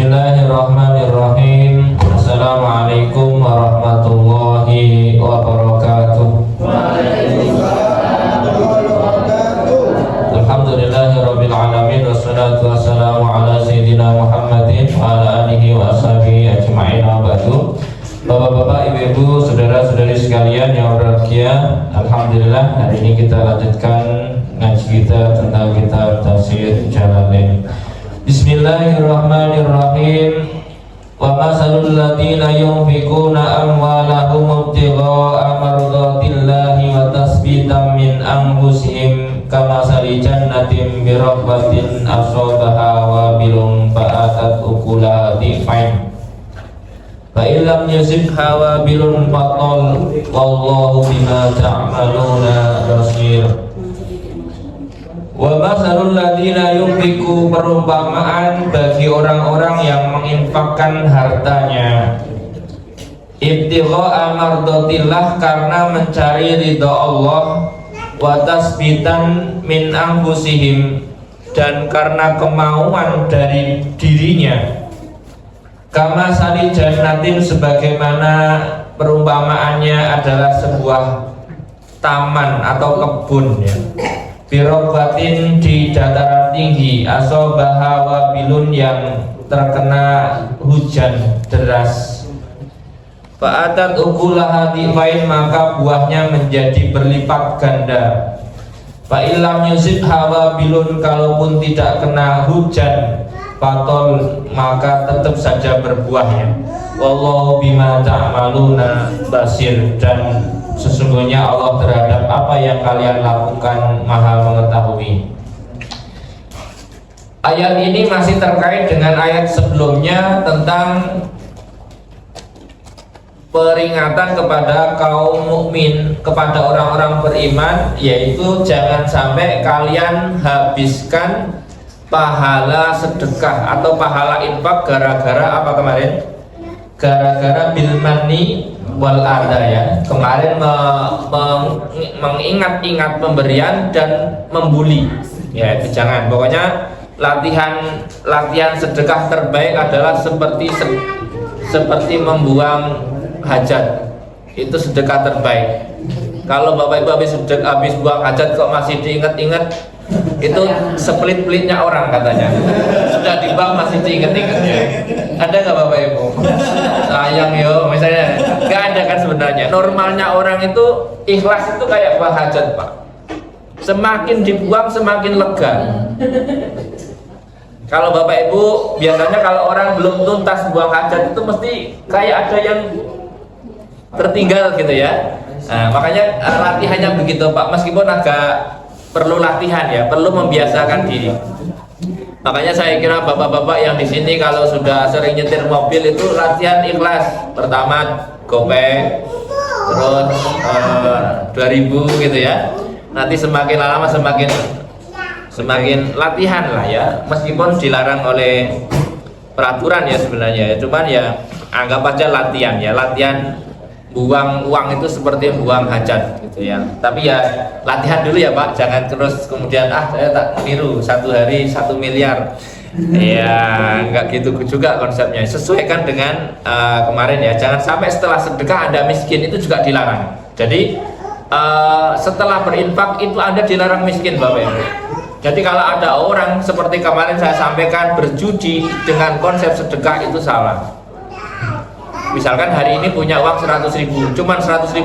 Bismillahirrahmanirrahim. Assalamualaikum warahmatullahi wabarakatuh. Alhamdulillahirabbil alamin wassalatu wassalamu ala sayyidina Muhammadin wa ala alihi wa ashabihi ajma'in wa ba'du. Bapak-bapak, ibu-ibu, saudara-saudari sekalian yang berbahagia, alhamdulillah hari ini kita lanjutkan ngaji kita tentang kitab Tafsir Jalalain. Bismillahirrahmanirrahim. Wa masalul ladzina yunfikuna amwalahum ibtigha'a mardatillahi wa tasbitan min anfusihim kamasali jannatin bi rahbatin asabaha wabilun fa'atat ukulaha dhifain fa illam yusibha wabilun fatal wallahu bima ta'maluna basir. Wa masalul ladzina yunfiku, perumpamaan bagi orang-orang yang menginfakkan hartanya ibtigha'a mardatillah, karena mencari ridha Allah, wa tasbitan min anfusihim, dan karena kemauan dari dirinya, kama sali jannatin, sebagaimana perumpamaannya adalah sebuah taman atau kebun ya, birobatin, di dataran tinggi, asobaha wabilun, yang terkena hujan deras, fa'atat ukulaha dhifain, maka buahnya menjadi berlipat ganda, fa'ilam yusibha wabilun, kalaupun tidak kena hujan patol, maka tetap saja berbuahnya. Wallahu bima ta'maluna basir, dan sesungguhnya Allah terhadap apa yang kalian lakukan maha mengetahui. Ayat ini masih terkait dengan ayat sebelumnya tentang peringatan kepada kaum mukmin, kepada orang-orang beriman, yaitu jangan sampai kalian habiskan pahala sedekah atau pahala infak gara-gara apa kemarin? Gara-gara bil manni wal adha ya. Kemarin mengingat-ingat pemberian dan membuli. Ya, itu jangan. Pokoknya latihan sedekah terbaik adalah seperti membuang hajat. Itu sedekah terbaik. Kalau Bapak Ibu habis buang hajat kok masih diingat-ingat, itu sepelit-pelitnya orang katanya. Sudah dibuang masih diingat-ingatnya. Ada nggak Bapak Ibu? Sayang yo, misalnya nggak ada kan sebenarnya. Normalnya orang itu ikhlas itu kayak buang hajat, Pak. Semakin dibuang semakin lega. Kalau Bapak Ibu biasanya kalau orang belum tuntas buang hajat itu mesti kayak ada yang tertinggal gitu ya. Nah, makanya latihannya begitu Pak, meskipun agak perlu latihan ya, perlu membiasakan diri. Makanya saya kira bapak-bapak yang di sini kalau sudah sering nyetir mobil itu latihan ikhlas. Pertama gopek, terus 2000 gitu ya. Nanti semakin lama semakin latihan lah ya, meskipun dilarang oleh peraturan ya sebenarnya. Cuman ya anggap aja latihan ya, latihan buang uang itu seperti buang hajat gitu ya. Tapi ya latihan dulu ya Pak, jangan terus kemudian saya tak niru 1 hari 1 miliar. Ya nggak gitu juga konsepnya. Sesuaikan dengan kemarin ya, jangan sampai setelah sedekah Anda miskin, itu juga dilarang. Jadi setelah berinfak itu Anda dilarang miskin Bapak Ibu. Jadi kalau ada orang seperti kemarin saya sampaikan berjudi dengan konsep sedekah, itu salah. Misalkan hari ini punya uang 100.000, cuman 100.000,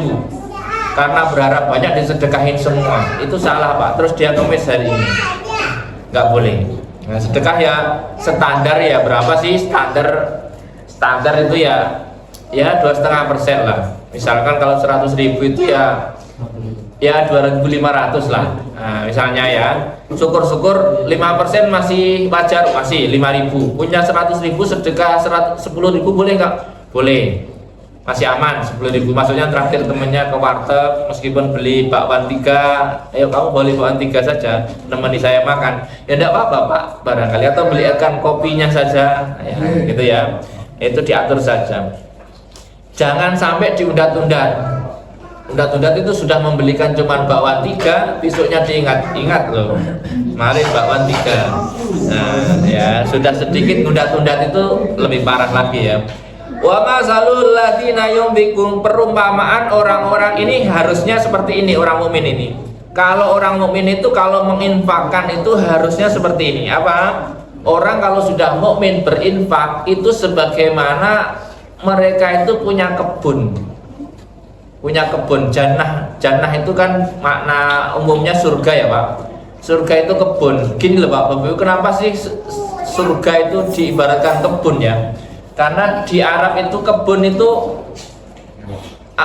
karena berharap banyak disedekahin semua, itu salah Pak. Terus dia kemis hari ini, nggak boleh. Nah, sedekah ya standar ya, berapa sih standar itu ya 2,5% lah. Misalkan kalau 100.000 itu ya 2.500 lah. Nah, misalnya ya, syukur-syukur 5% masih wajar, masih 5.000. Punya 100.000 sedekah 10.000 boleh nggak? Boleh, masih aman 10.000. Maksudnya traktir temennya ke warteg, meskipun beli bakwan 3, ayo kamu boleh bakwan 3 saja, nemeni saya makan, ya enggak apa-apa Pak, barangkali, atau belikan kopinya saja ya, gitu ya. Itu diatur saja, jangan sampai diunda-tunda. undat-undat itu sudah membelikan cuman bakwan 3, besoknya diingat loh, mari bakwan 3. Nah ya sudah sedikit undat-undat itu lebih parah lagi ya. Wa masalul ladzina yunfiqun, perumpamaan orang-orang ini harusnya seperti ini. Orang mukmin ini, kalau orang mukmin itu kalau menginfakkan itu harusnya seperti ini. Apa? Orang kalau sudah mukmin berinfak itu sebagaimana mereka itu punya kebun. Jannah itu kan makna umumnya surga ya Pak. Surga itu kebun. Gini loh Pak, kenapa sih surga itu diibaratkan kebun ya? Karena di Arab itu kebun itu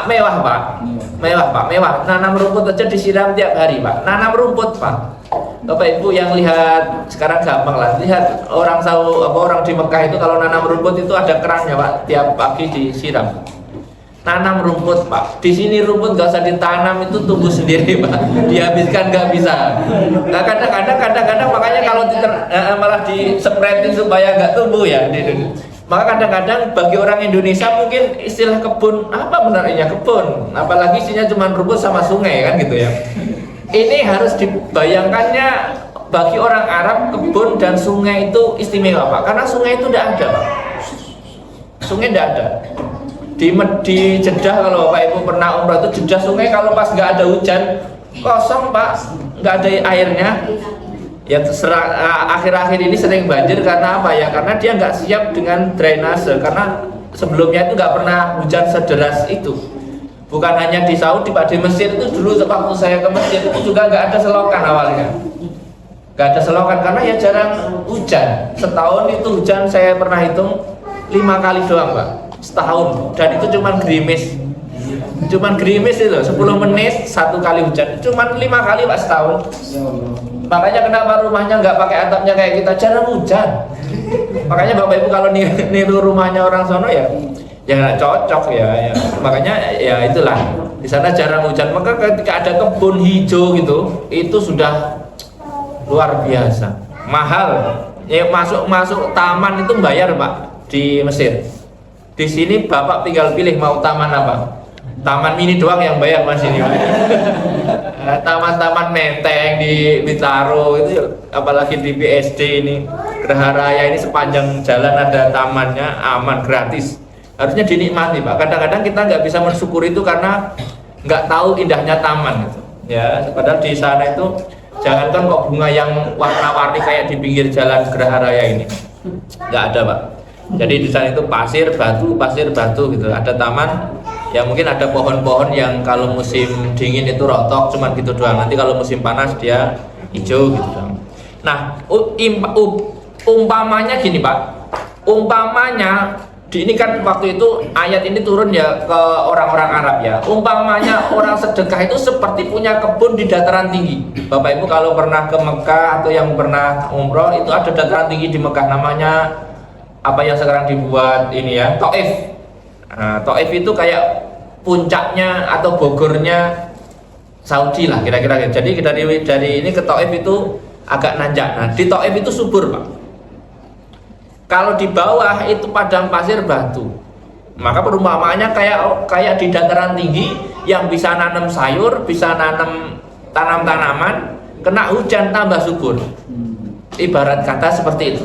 mewah Pak. Mewah. Nanam rumput aja disiram tiap hari Pak. Nanam rumput Pak. Bapak Ibu yang lihat sekarang gampang lah. Lihat orang di Mekah itu kalau nanam rumput itu ada kerannya Pak. Tiap pagi disiram. Tanam rumput Pak, di sini rumput nggak usah ditanam, itu tumbuh sendiri Pak, dihabiskan nggak bisa. Nah kadang-kadang makanya kalau malah dispreading supaya nggak tumbuh ya. Maka kadang-kadang bagi orang Indonesia mungkin istilah kebun apa benarnya kebun, apalagi isinya cuma rumput sama sungai kan gitu ya. Ini harus dibayangkannya bagi orang Arab kebun dan sungai itu istimewa Pak, karena sungai itu tidak ada Pak. Sungai tidak ada. Di Jeddah kalau Bapak Ibu pernah umrah itu Jeddah sungai kalau pas nggak ada hujan kosong Pak, nggak ada airnya. Ya akhir-akhir ini sering banjir karena apa ya? Karena dia nggak siap dengan drainase, karena sebelumnya itu nggak pernah hujan sederas itu. Bukan hanya di Saudi Pak, di Mesir itu dulu waktu saya ke Mesir itu juga nggak ada selokan awalnya. Nggak ada selokan karena ya jarang hujan. Setahun itu hujan saya pernah hitung 5 kali doang Pak. Setahun, dan itu cuman gerimis itu 10 menit 1 kali hujan, cuman 5 kali Pak setahun. Makanya kenapa rumahnya nggak pakai atapnya kayak kita, jarang hujan. Makanya Bapak Ibu kalau niru rumahnya orang sono ya nggak cocok ya. Makanya ya itulah di sana jarang hujan. Maka ketika ada kebun hijau gitu, itu sudah luar biasa mahal ya. Masuk taman itu bayar Pak di Mesir. Di sini Bapak tinggal pilih mau taman apa. Taman mini doang yang bayar Mas ini. Taman-taman menteng di Bintaro itu, apalagi di BSD ini, Geraha Raya ini sepanjang jalan ada tamannya, aman, gratis. Harusnya dinikmati Pak. Kadang-kadang kita nggak bisa mensyukuri itu karena nggak tahu indahnya taman gitu. Ya, padahal di sana itu jangankan kok bunga yang warna-warni kayak di pinggir jalan Geraha Raya ini, nggak ada Pak. Jadi di sana itu pasir batu gitu. Ada taman yang mungkin ada pohon-pohon yang kalau musim dingin itu rontok, cuman gitu doang. Nanti kalau musim panas dia hijau gitu doang. Nah, umpamanya gini Pak. Umpamanya ini kan waktu itu ayat ini turun ya ke orang-orang Arab ya. Umpamanya orang sedekah itu seperti punya kebun di dataran tinggi. Bapak Ibu kalau pernah ke Mekah atau yang pernah umroh, itu ada dataran tinggi di Mekah namanya apa yang sekarang dibuat ini ya, Taif. Nah, Taif itu kayak puncaknya atau Bogornya Saudi lah kira-kira. Jadi dari ini ke Taif itu agak nanjak. Nah, di Taif itu subur Pak. Kalau di bawah itu padang pasir batu. Maka perumpamaannya kayak di dataran tinggi yang bisa nanam sayur, bisa nanam tanam-tanaman, kena hujan tambah subur. Ibarat kata seperti itu.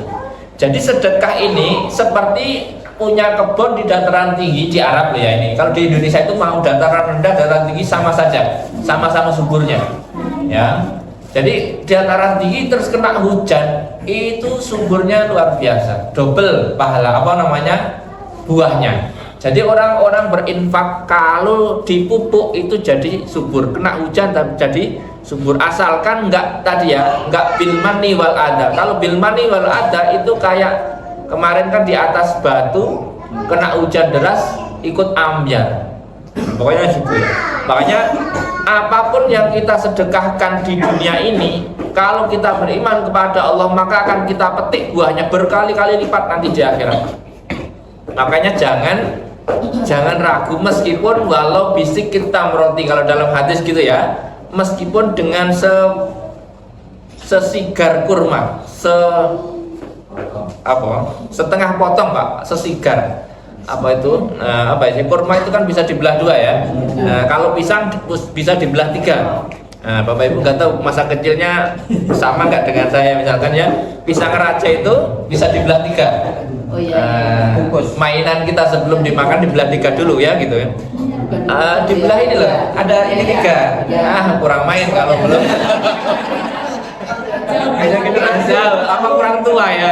Jadi sedekah ini seperti punya kebun di dataran tinggi di Arab ya ini. Kalau di Indonesia itu mau dataran rendah, dataran tinggi sama saja, sama-sama suburnya. Ya. Jadi dataran tinggi terus kena hujan, itu suburnya luar biasa, double pahala buahnya. Jadi orang-orang berinfak kalau dipupuk itu jadi subur, kena hujan jadi subur, asalkan enggak bil manni wal adha. Kalau bil manni wal adha itu kayak kemarin kan di atas batu kena hujan deras ikut ambyar. Pokoknya gitu ya. Makanya apapun yang kita sedekahkan di dunia ini, kalau kita beriman kepada Allah maka akan kita petik buahnya berkali-kali lipat nanti di akhirat. Makanya jangan ragu, meskipun walau bisik kita meroti, kalau dalam hadis gitu ya, meskipun dengan sesigar kurma, setengah potong Pak, sesigar, apa itu apa ya, kurma itu kan bisa dibelah dua ya. Kalau pisang bisa dibelah tiga. Bapak Ibu nggak tahu masa kecilnya sama nggak dengan saya, misalkan ya pisang raja itu bisa dibelah tiga. Oh iya. Mainan kita sebelum dimakan dibelah tiga dulu ya gitu ya. Dibelah ini loh, ada ini tiga. Kurang main kalau belum. Kayaknya generasi apa kurang tua ya.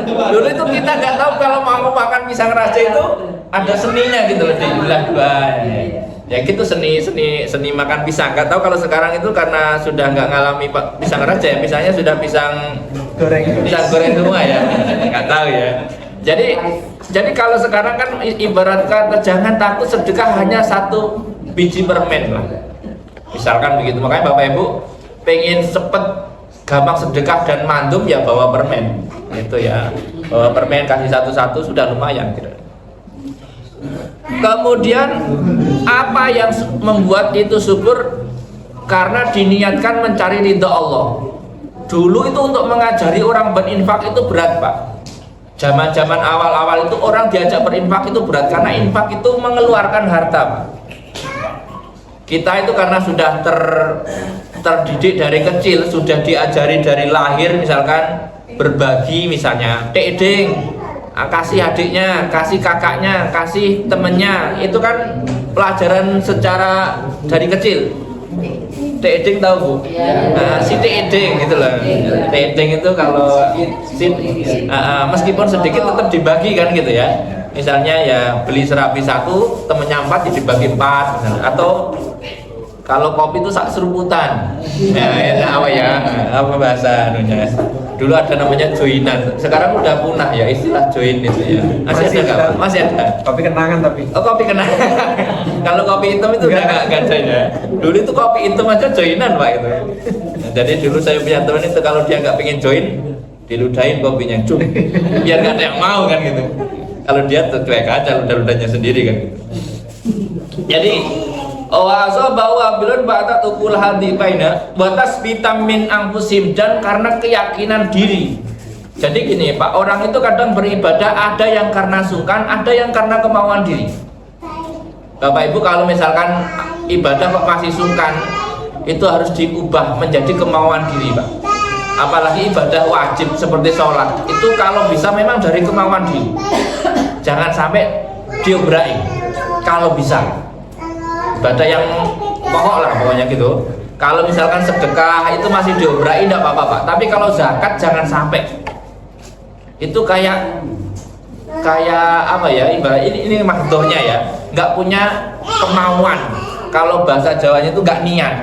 Dulu itu kita nggak tahu kalau mau makan pisang raja itu ada seninya gitu loh, dibelah dua. Ya gitu seni makan pisang. Nggak tahu kalau sekarang itu karena sudah nggak ngalami pisang raja ya, pisangnya sudah pisang goreng semua ya. Nggak tahu ya. Jadi kalau sekarang kan ibarat kata jangan takut sedekah hanya 1 biji permen lah. Misalkan begitu. Makanya Bapak Ibu pengen cepet gampang sedekah dan mandum ya bawa permen. Itu ya. Bawa permen kasih satu-satu sudah lumayan kira. Kemudian apa yang membuat itu subur? Karena diniatkan mencari ridha Allah. Dulu itu untuk mengajari orang berinfak itu berat, Pak. Zaman-zaman awal-awal itu orang diajak berinfak itu berat karena infak itu mengeluarkan harta, Pak. Kita itu karena sudah terdidik dari kecil, sudah diajari dari lahir, misalkan berbagi, misalnya tekding, kasih adiknya, kasih kakaknya, kasih temennya, itu kan pelajaran secara dari kecil. Tekding tahu Bu? Si tekding gitu loh. Tekding itu kalau meskipun sedikit tetap dibagi kan gitu ya. Misalnya ya beli serabi 1, temennya 4 jadi dibagi 4 misalnya. Atau kalau kopi itu sak seruputan. Apa ya? Apa bahasa anunya? Dulu ada namanya joinan. Sekarang udah punah ya istilah join itu ya. Masih ada nggak Pak? Masih ada. Kopi kenangan tapi. Oh, kopi kenangan. Kalau kopi hitam itu udah nggak ada ya. Dulu itu kopi hitam aja joinan Pak itu. Nah, jadi dulu saya punya teman itu kalau dia nggak pengen join, diludahin kopinya, cum. Biar nggak ada yang mau kan gitu. Kalau dia tuh cuek aja ludah-ludahnya sendiri kan gitu. Jadi Oaso bahwa bilun bata tukul hati paina batas vitamin angpusim, dan karena keyakinan diri. Jadi gini Pak, orang itu kadang beribadah ada yang karena sungkan, ada yang karena kemauan diri. Bapak Ibu kalau misalkan ibadah kok masih sungkan, itu harus diubah menjadi kemauan diri Pak. Apalagi ibadah wajib seperti sholat, itu kalau bisa memang dari kemauan diri. Jangan sampai diobrai kalau bisa. Ibadah yang pokok lah pokoknya gitu. Kalau misalkan sedekah itu masih diobrai tidak apa-apa Pak, tapi kalau zakat jangan sampai. Itu kayak apa ya, ibarat ini maksudnya ya, nggak punya kemauan. Kalau bahasa Jawanya itu nggak niat.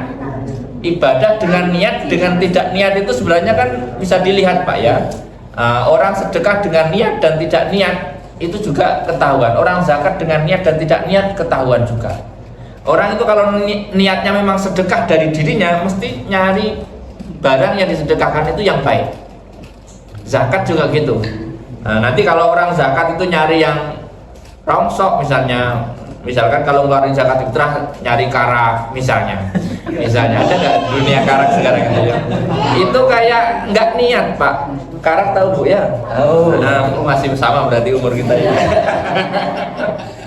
Ibadah dengan niat dengan tidak niat itu sebenarnya kan bisa dilihat Pak ya. Orang sedekah dengan niat dan tidak niat itu juga ketahuan. Orang zakat dengan niat dan tidak niat ketahuan juga. Orang itu kalau niatnya memang sedekah dari dirinya, mesti nyari barang yang disedekahkan itu yang baik. Zakat juga gitu. Nah, nanti kalau orang zakat itu nyari yang rongsok misalkan kalau ngeluarin zakat fitrah nyari karak misalnya ada nggak dunia karak sekarang itu ya? Itu kayak nggak niat Pak. Karak tahu Bu ya? Nah, masih sama berarti umur kita ya.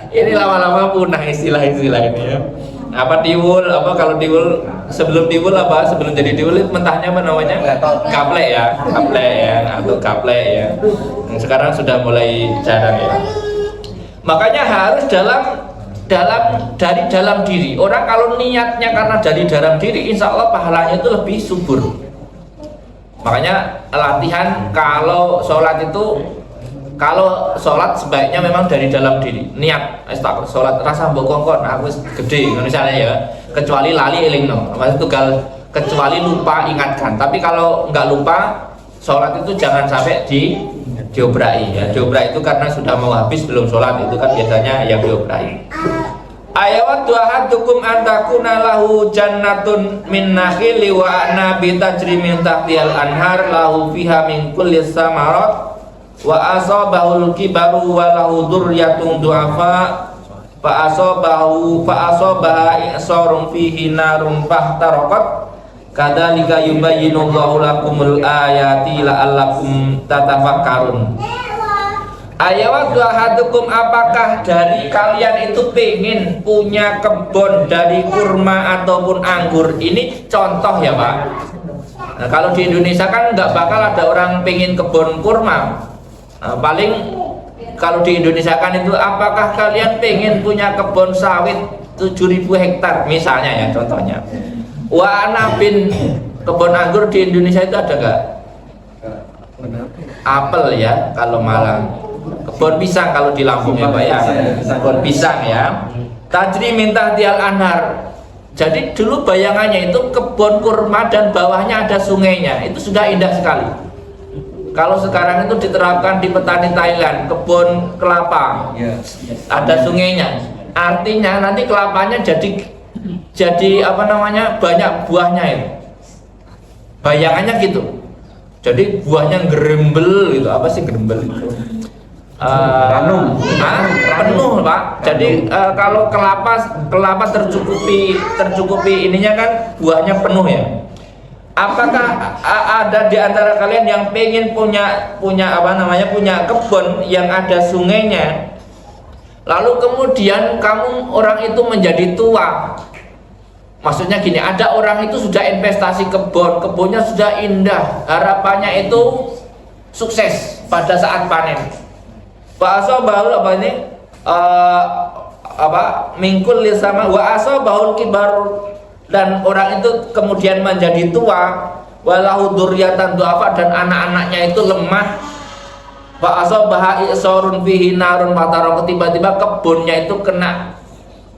Ini lama-lama punah istilah-istilah ini ya. Apa tiwul, apa kalau tiwul sebelum tiwul apa sebelum jadi tiwul itu mentahnya apa namanya? Kaplek ya, atau kaplek ya. Sekarang sudah mulai jarang ya. Makanya harus dari dalam diri. Orang kalau niatnya karena dari dalam diri, insya Allah pahalanya itu lebih subur. Makanya latihan kalau sholat sebaiknya memang dari dalam diri. Niat sholat rasa mbokongkon aku gede misalnya ya, kecuali lali elingno, maksudnya kecuali lupa ingatkan. Tapi kalau nggak lupa, sholat itu jangan sampai diobrai ya. Diobrai itu karena sudah mau habis belum sholat, itu kan biasanya yang diobrai. Ayat ahadukum antakuna lahu jannatun min nakhili wa anabi tajri min tahtihal anhar lahu fiha min kulli samarat wa asabahul kibaru wa lahu dzurriyyatun du'afa fa asabaha i'sarun fihi narun fahtaraqat kadzalika yubayyinullahu lakumul ayati la'allakum tatafakkarun. Ayawat ahadukum, apakah dari kalian itu pengen punya kebun dari kurma ataupun anggur? Ini contoh ya Pak. Nah, kalau di Indonesia kan nggak bakal ada orang pengen kebun kurma. Nah, paling kalau di Indonesia kan itu, apakah kalian pengen punya kebun sawit 7.000 hektar misalnya ya contohnya. Wa anabin, kebun anggur di Indonesia itu ada nggak? Apel ya kalau Malang. Kebun pisang kalau di Lampung ya Pak ya. Kebun pisang ya. Tajri minta tial anhar. Jadi dulu bayangannya itu kebun kurma dan bawahnya ada sungainya. Itu sudah indah sekali. Kalau sekarang itu diterapkan di petani Thailand, kebun kelapa, ada sungainya. Artinya nanti kelapanya jadi apa namanya, banyak buahnya itu. Bayangannya gitu. Jadi buahnya gerembel gitu. Apa sih gerembel itu? Penuh Pak. Jadi kalau kelapa tercukupi ininya kan buahnya penuh ya. Apakah ada di antara kalian yang pengen punya kebun yang ada sungainya, lalu kemudian kamu orang itu menjadi tua? Maksudnya gini, ada orang itu sudah investasi kebunnya sudah indah, harapannya itu sukses pada saat panen. Wa bahul apa ini? Mingkul lisama wa bahul kibar, dan orang itu kemudian menjadi tua, walahu dzurriatan du'afa, dan anak-anaknya itu lemah. Wa asabaha isorun fihi narun fataraq, tiba-tiba kebunnya itu kena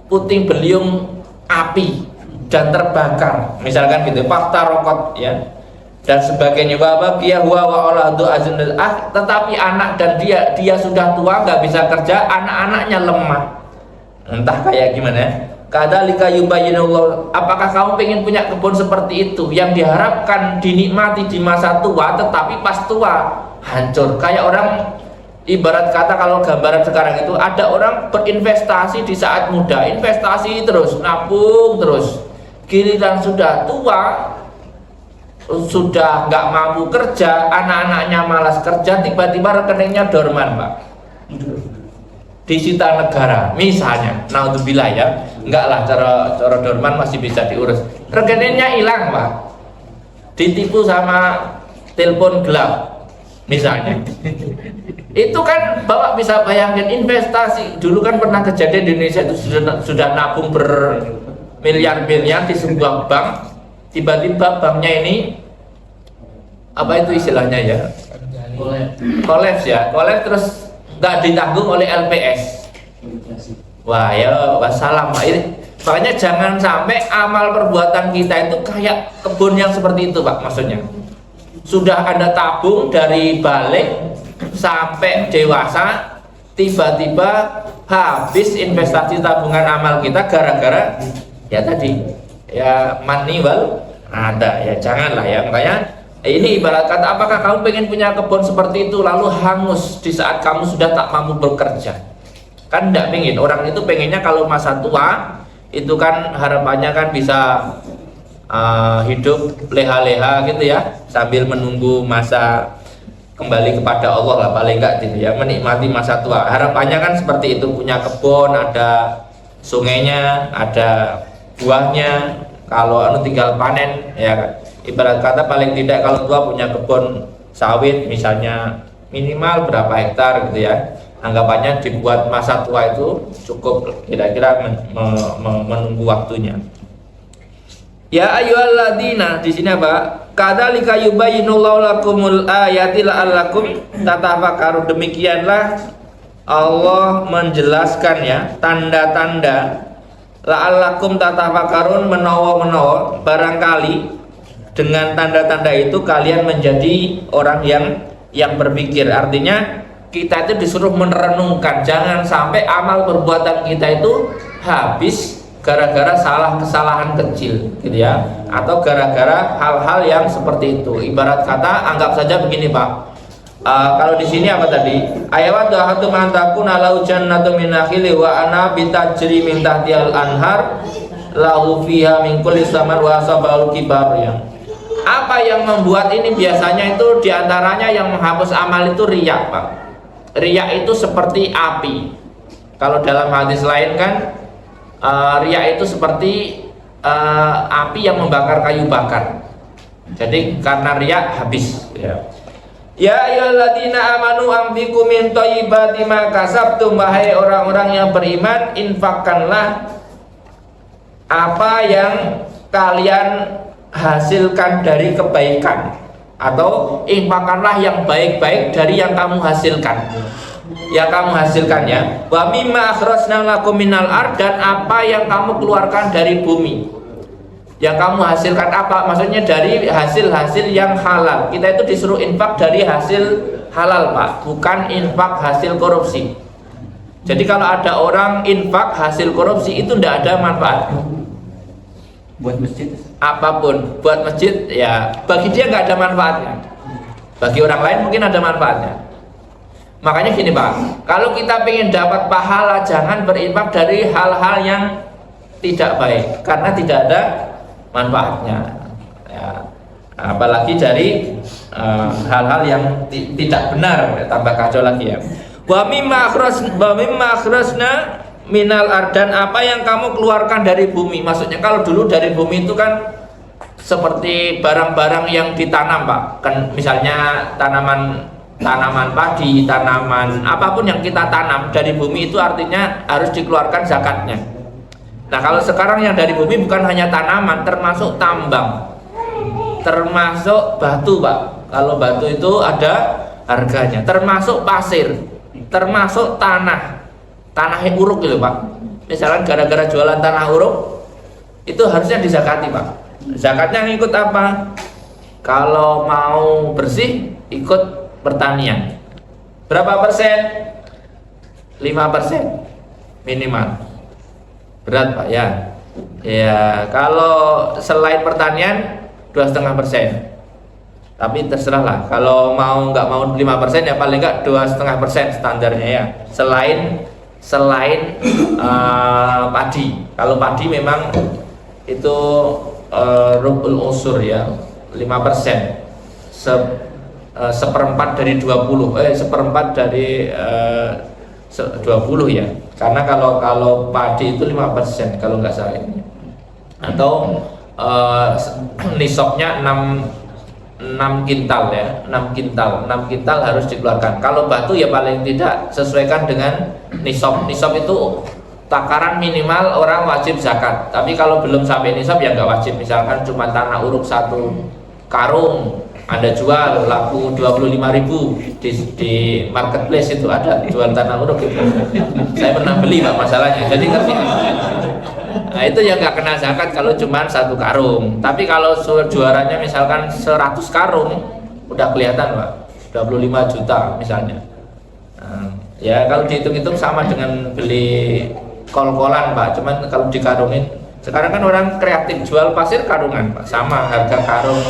puting beliung api dan terbakar misalkan gitu, faktarokot ya dan sebagainya. Tetapi anak dan dia sudah tua, nggak bisa kerja, anak-anaknya lemah, entah kayak gimana. Kadzalika yubayyinullah. Apakah kamu pengen punya kebun seperti itu yang diharapkan dinikmati di masa tua, tetapi pas tua hancur? Kayak orang, ibarat kata kalau gambaran sekarang itu, ada orang berinvestasi di saat muda, investasi terus, nabung terus, giliran sudah tua, sudah nggak mampu kerja, anak-anaknya malas kerja, tiba-tiba rekeningnya dorman Pak, disita negara misalnya, naudzubillah ya. Enggak lah, cara dorman masih bisa diurus, rekeningnya hilang Pak, ditipu sama telepon gelap misalnya. Itu kan Bapak bisa bayangin, investasi dulu kan pernah kejadian di Indonesia itu, sudah nabung bermiliar-miliar di sebuah bank, tiba-tiba banknya ini apa itu istilahnya ya, kolaps ya, kolaps, terus nggak ditanggung oleh LPS. Wah ya wassalam Pak. Ini makanya jangan sampai amal perbuatan kita itu kayak kebun yang seperti itu Pak. Maksudnya sudah Anda tabung dari balik sampai dewasa, tiba-tiba habis investasi tabungan amal kita gara-gara ya tadi ya money wal ada ya, janganlah ya. Makanya ini ibarat kata, apakah kamu pengen punya kebun seperti itu lalu hangus di saat kamu sudah tak mampu bekerja? Kan tidak pengen. Orang itu pengennya kalau masa tua itu kan harapannya kan bisa hidup leha-leha gitu ya, sambil menunggu masa kembali kepada Allah lah, paling enggak gitu ya, menikmati masa tua. Harapannya kan seperti itu, punya kebun, ada sungainya, ada buahnya, kalau tinggal panen ya. Ibarat kata paling tidak kalau tua punya kebun sawit misalnya minimal berapa hektar gitu ya, anggapannya dibuat masa tua itu cukup kira-kira menunggu waktunya. Ya ayyuhalladzina, di sini apa? Kadzalika yubayyinullahu lakumul ayati la'allakum tatafakkarun. Demikianlah Allah menjelaskan ya tanda-tanda, la'allakum tatafakkarun, menawa barangkali dengan tanda-tanda itu kalian menjadi orang yang berpikir. Artinya kita itu disuruh merenungkan, jangan sampai amal perbuatan kita itu habis gara-gara kesalahan kecil gitu ya, atau gara-gara hal-hal yang seperti itu. Ibarat kata, anggap saja begini Pak, kalau di sini apa tadi? Ayat wahatu mantakun alau jannatu min nakhili wa ana bitajri min tahtihal anhar lahu fiha min kulli samar wa sabal kibar ya. Apa yang membuat ini biasanya itu diantaranya yang menghapus amal itu riya Pak. riya itu seperti api. Kalau dalam hadis lain kan riya itu seperti api yang membakar kayu bakar. Jadi karena riya habis ya. Ya ayyuhalladzina amanu anfiqu min thayyibati ma kasabtum, wahai orang-orang yang beriman, infakkanlah apa yang kalian hasilkan dari kebaikan, atau infakkanlah yang baik-baik dari yang kamu hasilkan. Yang kamu hasilkan ya. Wa mimma akhrajna lakum minal ard, dan apa yang kamu keluarkan dari bumi. Yang kamu hasilkan apa? Maksudnya dari hasil-hasil yang halal. Kita itu disuruh infak dari hasil halal, Pak, bukan infak hasil korupsi. Jadi kalau ada orang infak hasil korupsi itu tidak ada manfaat. Buat masjid. Apapun, buat masjid ya bagi dia nggak ada manfaatnya. Bagi orang lain mungkin ada manfaatnya. Makanya gini, Pak, kalau kita ingin dapat pahala, jangan berinfak dari hal-hal yang tidak baik, karena tidak ada manfaatnya ya. Apalagi dari hal-hal yang tidak benar, tambah kacau lagi ya. Wa mimma akhrajna minal ard, dan apa yang kamu keluarkan dari bumi. Maksudnya kalau dulu dari bumi itu kan seperti barang-barang yang ditanam, Pak, kan misalnya tanaman padi, tanaman apapun yang kita tanam dari bumi itu artinya harus dikeluarkan zakatnya. Nah kalau sekarang yang dari bumi bukan hanya tanaman, termasuk tambang, termasuk batu, Pak. Kalau batu itu ada harganya, termasuk pasir, termasuk tanahnya uruk gitu, Pak. Misalkan gara-gara jualan tanah uruk itu harusnya dizakati, Pak. Zakatnya ngikut apa? Kalau mau bersih ikut pertanian. Berapa persen? 5% minimal. Berat, Pak ya. Ya kalau selain pertanian 2,5%. Tapi terserah lah. Kalau nggak mau 5% ya paling nggak 2,5% standarnya ya. Selain padi. Kalau padi memang itu rubul usur ya, 5%. Seperempat dari 20. Seperempat dari 20 ya. Karena kalau padi itu 5% kalau nggak salah ini. Atau nisabnya 6 kintal ya, 6 kintal harus dikeluarkan. Kalau batu ya paling tidak sesuaikan dengan nisab. Nisab itu takaran minimal orang wajib zakat. Tapi kalau belum sampai nisab ya nggak wajib. Misalkan cuma tanah uruk 1 karung Anda jual laku 25.000 di marketplace, itu ada jual tanah uruk gitu. Saya pernah beli, Pak, masalahnya. Jadi ngerti. Nah itu ya nggak kena zakat kalau cuma 1 karung. Tapi kalau juaranya misalkan 100 karung, udah kelihatan, Pak, 25 juta misalnya. Ya kalau dihitung-hitung sama dengan beli kol-kolan, Pak. Cuman kalau dikarungin, sekarang kan orang kreatif jual pasir karungan, Pak. Sama harga karung,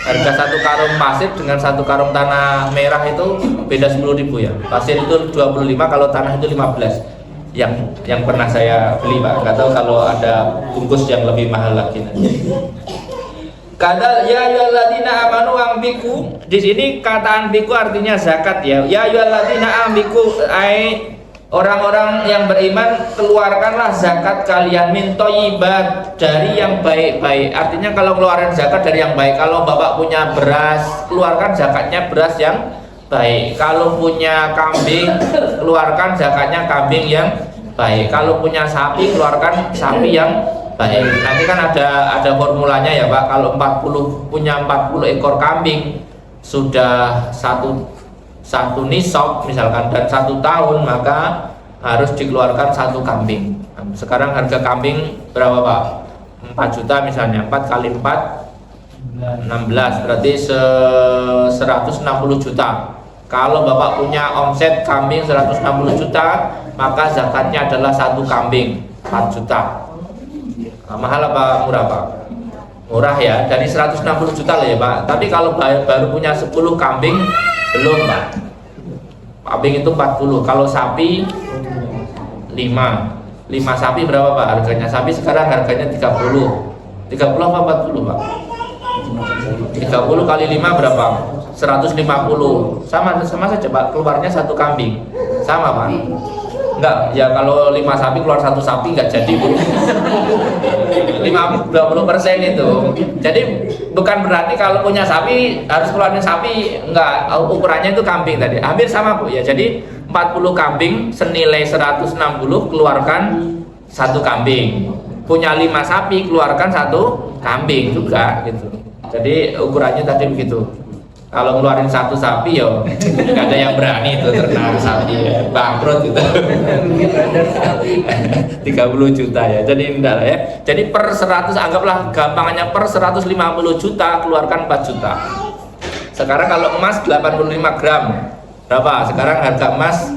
harga 1 karung pasir dengan 1 karung tanah merah itu beda 10.000 ya. Pasir itu 25, kalau tanah itu 15. Yang pernah saya beli, Pak. Nggak tahu kalau ada bungkus yang lebih mahal lagi nanti. Kata ya ayyuhalladzina amanu anfiqu. Di sini kata anfiqu artinya zakat ya. Ya ayyuhalladzina anfiqu, orang-orang yang beriman, keluarkanlah zakat kalian min thayyibat, dari yang baik-baik. Artinya kalau keluarin zakat dari yang baik. Kalau Bapak punya beras, keluarkan zakatnya beras yang baik. Kalau punya kambing, keluarkan zakatnya kambing yang baik. Kalau punya sapi, keluarkan sapi yang baik. Nanti kan ada formulanya ya, Pak. Kalau punya 40 ekor kambing, sudah satu nisab misalkan dan 1 tahun, maka harus dikeluarkan 1 kambing. Sekarang harga kambing berapa, Pak? 4 juta misalnya. 4 kali 4 16, berarti 160 juta. Kalau Bapak punya omset kambing 160 juta, maka zakatnya adalah 1 kambing 4 juta. Mahal apa murah, Pak? Murah ya, dari 160 juta lah ya, Pak. Tapi kalau baru punya 10 kambing, belum, Pak. Kambing itu 40. Kalau sapi 5 sapi berapa, Pak? Harganya sapi sekarang harganya 30 apa 40, Pak? 30 kali 5 berapa? 150. Sama saja Pak, keluarnya satu kambing. Sama Pak. Enggak, ya kalau 5 sapi keluar satu sapi enggak jadi Bu. 20% itu. Jadi bukan berarti kalau punya sapi harus keluarin sapi, enggak, ukurannya itu kambing tadi. Hampir sama Bu ya. Jadi 40 kambing senilai 160 keluarkan satu kambing. Punya 5 sapi keluarkan satu kambing juga gitu. Jadi ukurannya tadi begitu. Kalau ngeluarin satu sapi yo nggak ada yang berani itu ternak sapi ya. Bangkrut gitu. 30 juta ya. Jadi enggak lah ya. Jadi per 100 anggaplah gampangannya per 150 juta keluarkan 4 juta. Sekarang kalau emas 85 gram berapa? Sekarang harga emas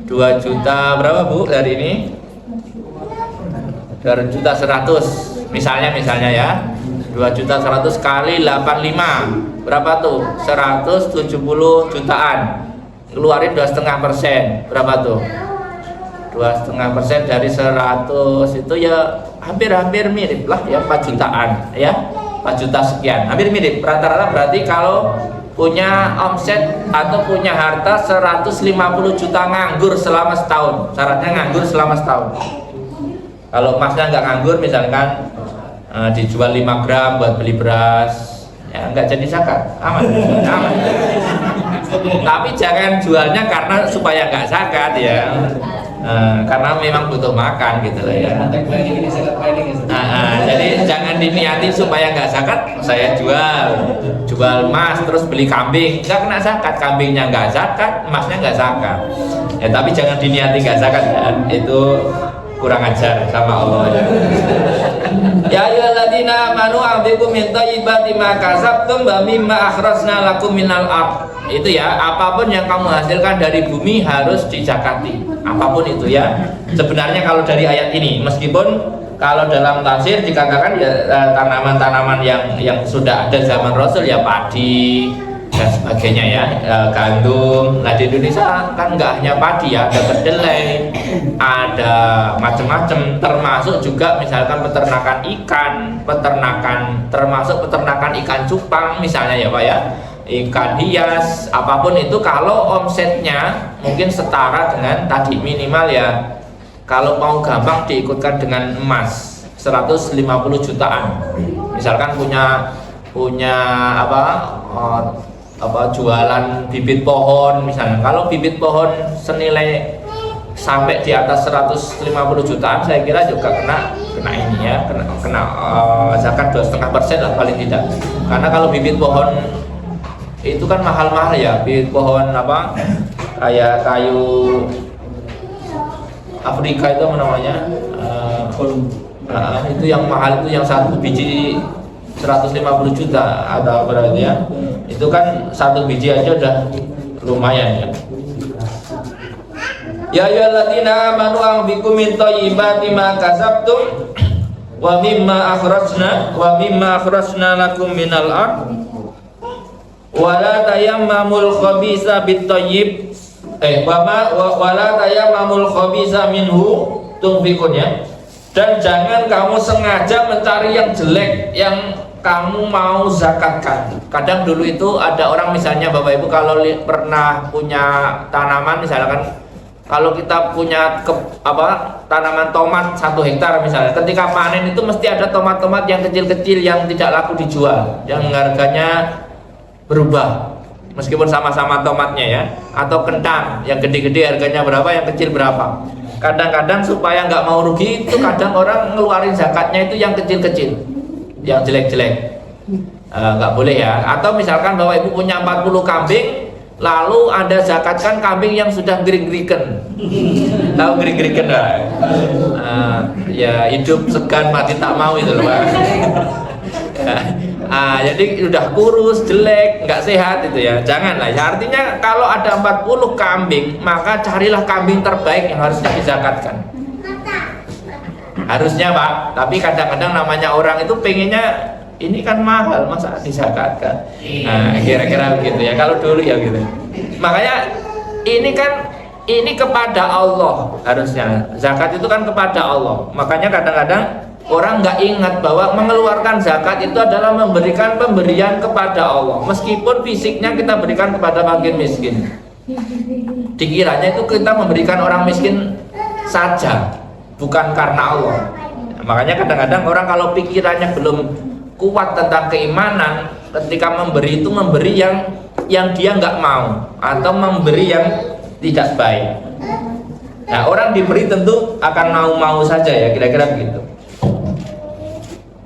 2 juta berapa Bu hari ini? 2 juta 100 misalnya ya. 2 juta 100 kali 85 berapa tuh? 170 jutaan. Keluarin 2,5%. Berapa tuh? 2,5% dari 100 itu ya hampir mirip lah ya 4 jutaan ya. 4 juta sekian. Hampir mirip. Rata-rata berarti kalau punya omset atau punya harta 150 juta nganggur selama setahun. Syaratnya nganggur selama setahun. Kalau emasnya nggak nganggur misalkan dijual 5 gram buat beli beras ya nggak jadi zakat, aman. Tapi jangan jualnya karena supaya nggak zakat ya, karena memang butuh makan gitu lah ya. Jadi jangan diniati supaya nggak zakat, saya jual emas terus beli kambing, nggak kena zakat, kambingnya nggak zakat, emasnya nggak zakat ya. Tapi jangan diniati nggak zakat ya, itu kurang ajar sama Allah ya. Ya ayyuhalladzina amanu anfiqu min thayyibati ma kasabtum wa mimma akhrajna lakum minal ardh. Itu ya, apapun yang kamu hasilkan dari bumi harus dizakati. Apapun itu ya. Sebenarnya kalau dari ayat ini, meskipun kalau dalam tafsir dikatakan ya tanaman-tanaman yang sudah ada zaman Rasul ya padi dan sebagainya ya, gandum. Nah di Indonesia kan nggak hanya padi ya, ada kedelai, ada macam-macam, termasuk juga misalkan peternakan ikan, termasuk peternakan ikan cupang misalnya ya Pak ya, ikan hias, apapun itu kalau omsetnya mungkin setara dengan tadi minimal ya, kalau mau gampang diikutkan dengan emas 150 jutaan. Misalkan punya jualan bibit pohon misalnya. Kalau bibit pohon senilai sampai di atas 150 jutaan saya kira juga kena ini ya, kena zakat 2,5% lah paling tidak. Karena kalau bibit pohon itu kan mahal-mahal ya, bibit pohon kayak kayu Afrika itu namanya itu yang mahal, itu yang satu biji 150 juta atau berarti ya, itu kan satu biji aja udah lumayan ya. Ya ayyuhalladzina amanu anfiqu min thayyibati ma kasabtum wa mimma akhrajna lakum minal ardh wa la tayammamul khabisa bit-thayyib wa la tayammamul khabisa minhu tunfiqun ya. Dan jangan kamu sengaja mencari yang jelek yang kamu mau zakatkan. Kadang dulu itu ada orang misalnya Bapak Ibu kalau pernah punya tanaman misalkan, kalau kita punya tanaman tomat 1 hektar misalnya, ketika panen itu mesti ada tomat-tomat yang kecil-kecil yang tidak laku dijual, yang harganya berubah meskipun sama-sama tomatnya ya, atau kentang yang gede-gede harganya berapa, yang kecil berapa. Kadang-kadang supaya nggak mau rugi itu kadang orang ngeluarin zakatnya itu yang kecil-kecil, yang jelek-jelek, nggak boleh ya. Atau misalkan Bapak Ibu punya 40 kambing, lalu Anda zakatkan kambing yang sudah gering-geriken. Tahu gering-geriken nggak? Ya hidup segan mati tak mau itu loh Pak. Jadi udah kurus, jelek, nggak sehat itu ya, janganlah ya. Artinya kalau ada 40 kambing, maka carilah kambing terbaik yang harusnya dizakatkan. Harusnya Pak, tapi kadang-kadang namanya orang itu pengennya ini kan mahal, masa dizakatkan. Nah kira-kira begitu ya, kalau dulu ya gitu. Makanya ini kepada Allah harusnya, zakat itu kan kepada Allah. Makanya kadang-kadang orang nggak ingat bahwa mengeluarkan zakat itu adalah memberikan pemberian kepada Allah, meskipun fisiknya kita berikan kepada fakir miskin. Dikiranya itu kita memberikan orang miskin saja, bukan karena Allah. Makanya kadang-kadang orang kalau pikirannya belum kuat tentang keimanan, ketika memberi itu memberi yang dia nggak mau, atau memberi yang tidak baik. Nah, orang diberi tentu akan mau-mau saja ya, kira-kira begitu.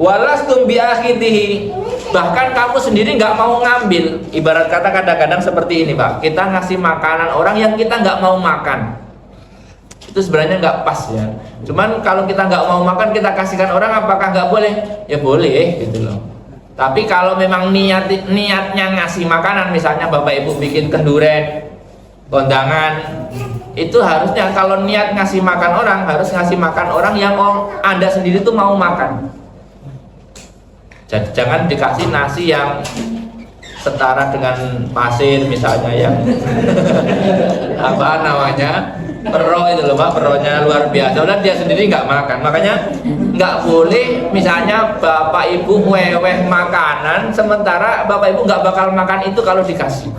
Walastum biakhidhi, bahkan kamu sendiri nggak mau ngambil. Ibarat kata kadang-kadang seperti ini Pak, kita ngasih makanan orang yang kita nggak mau makan, itu sebenarnya nggak pas ya. Cuman kalau kita nggak mau makan, kita kasihkan orang, apakah nggak boleh? Ya boleh gitu loh. Tapi kalau memang niatnya ngasih makanan, misalnya Bapak Ibu bikin kenduren, kondangan, itu harusnya kalau niat ngasih makan orang, harus ngasih makan orang yang Anda sendiri tuh mau makan. Jadi jangan dikasih nasi yang setara dengan pasir misalnya, yang apa namanya, perro itu loh Pak, perronya luar biasa, udah dia sendiri nggak makan. Makanya nggak boleh misalnya Bapak Ibu weweh makanan, sementara Bapak Ibu nggak bakal makan itu kalau dikasih.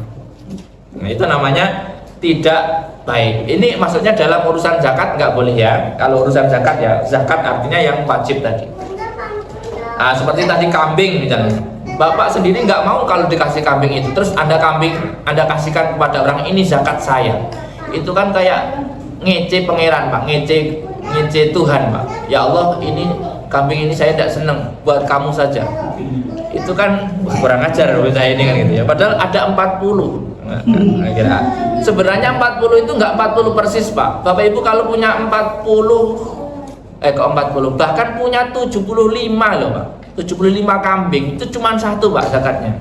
Nah, itu namanya tidak baik. Ini maksudnya dalam urusan zakat nggak boleh ya. Kalau urusan zakat ya, zakat artinya yang wajib tadi. Nah, seperti tadi kambing misalnya, Bapak sendiri nggak mau kalau dikasih kambing itu, terus Anda kasihkan kepada orang, ini zakat saya. Itu kan kayak ngece pangeran Pak, ngece Tuhan Pak. Ya Allah, ini kambing ini saya tidak seneng, buat kamu saja. Itu kan kurang ajar saya ini kan gitu ya. Padahal ada 40. Nah, kira sebenarnya 40 itu nggak 40 persis Pak. Bapak Ibu kalau punya 40, bahkan punya 75 loh Pak, 75 kambing, itu cuma satu Pak zakatnya.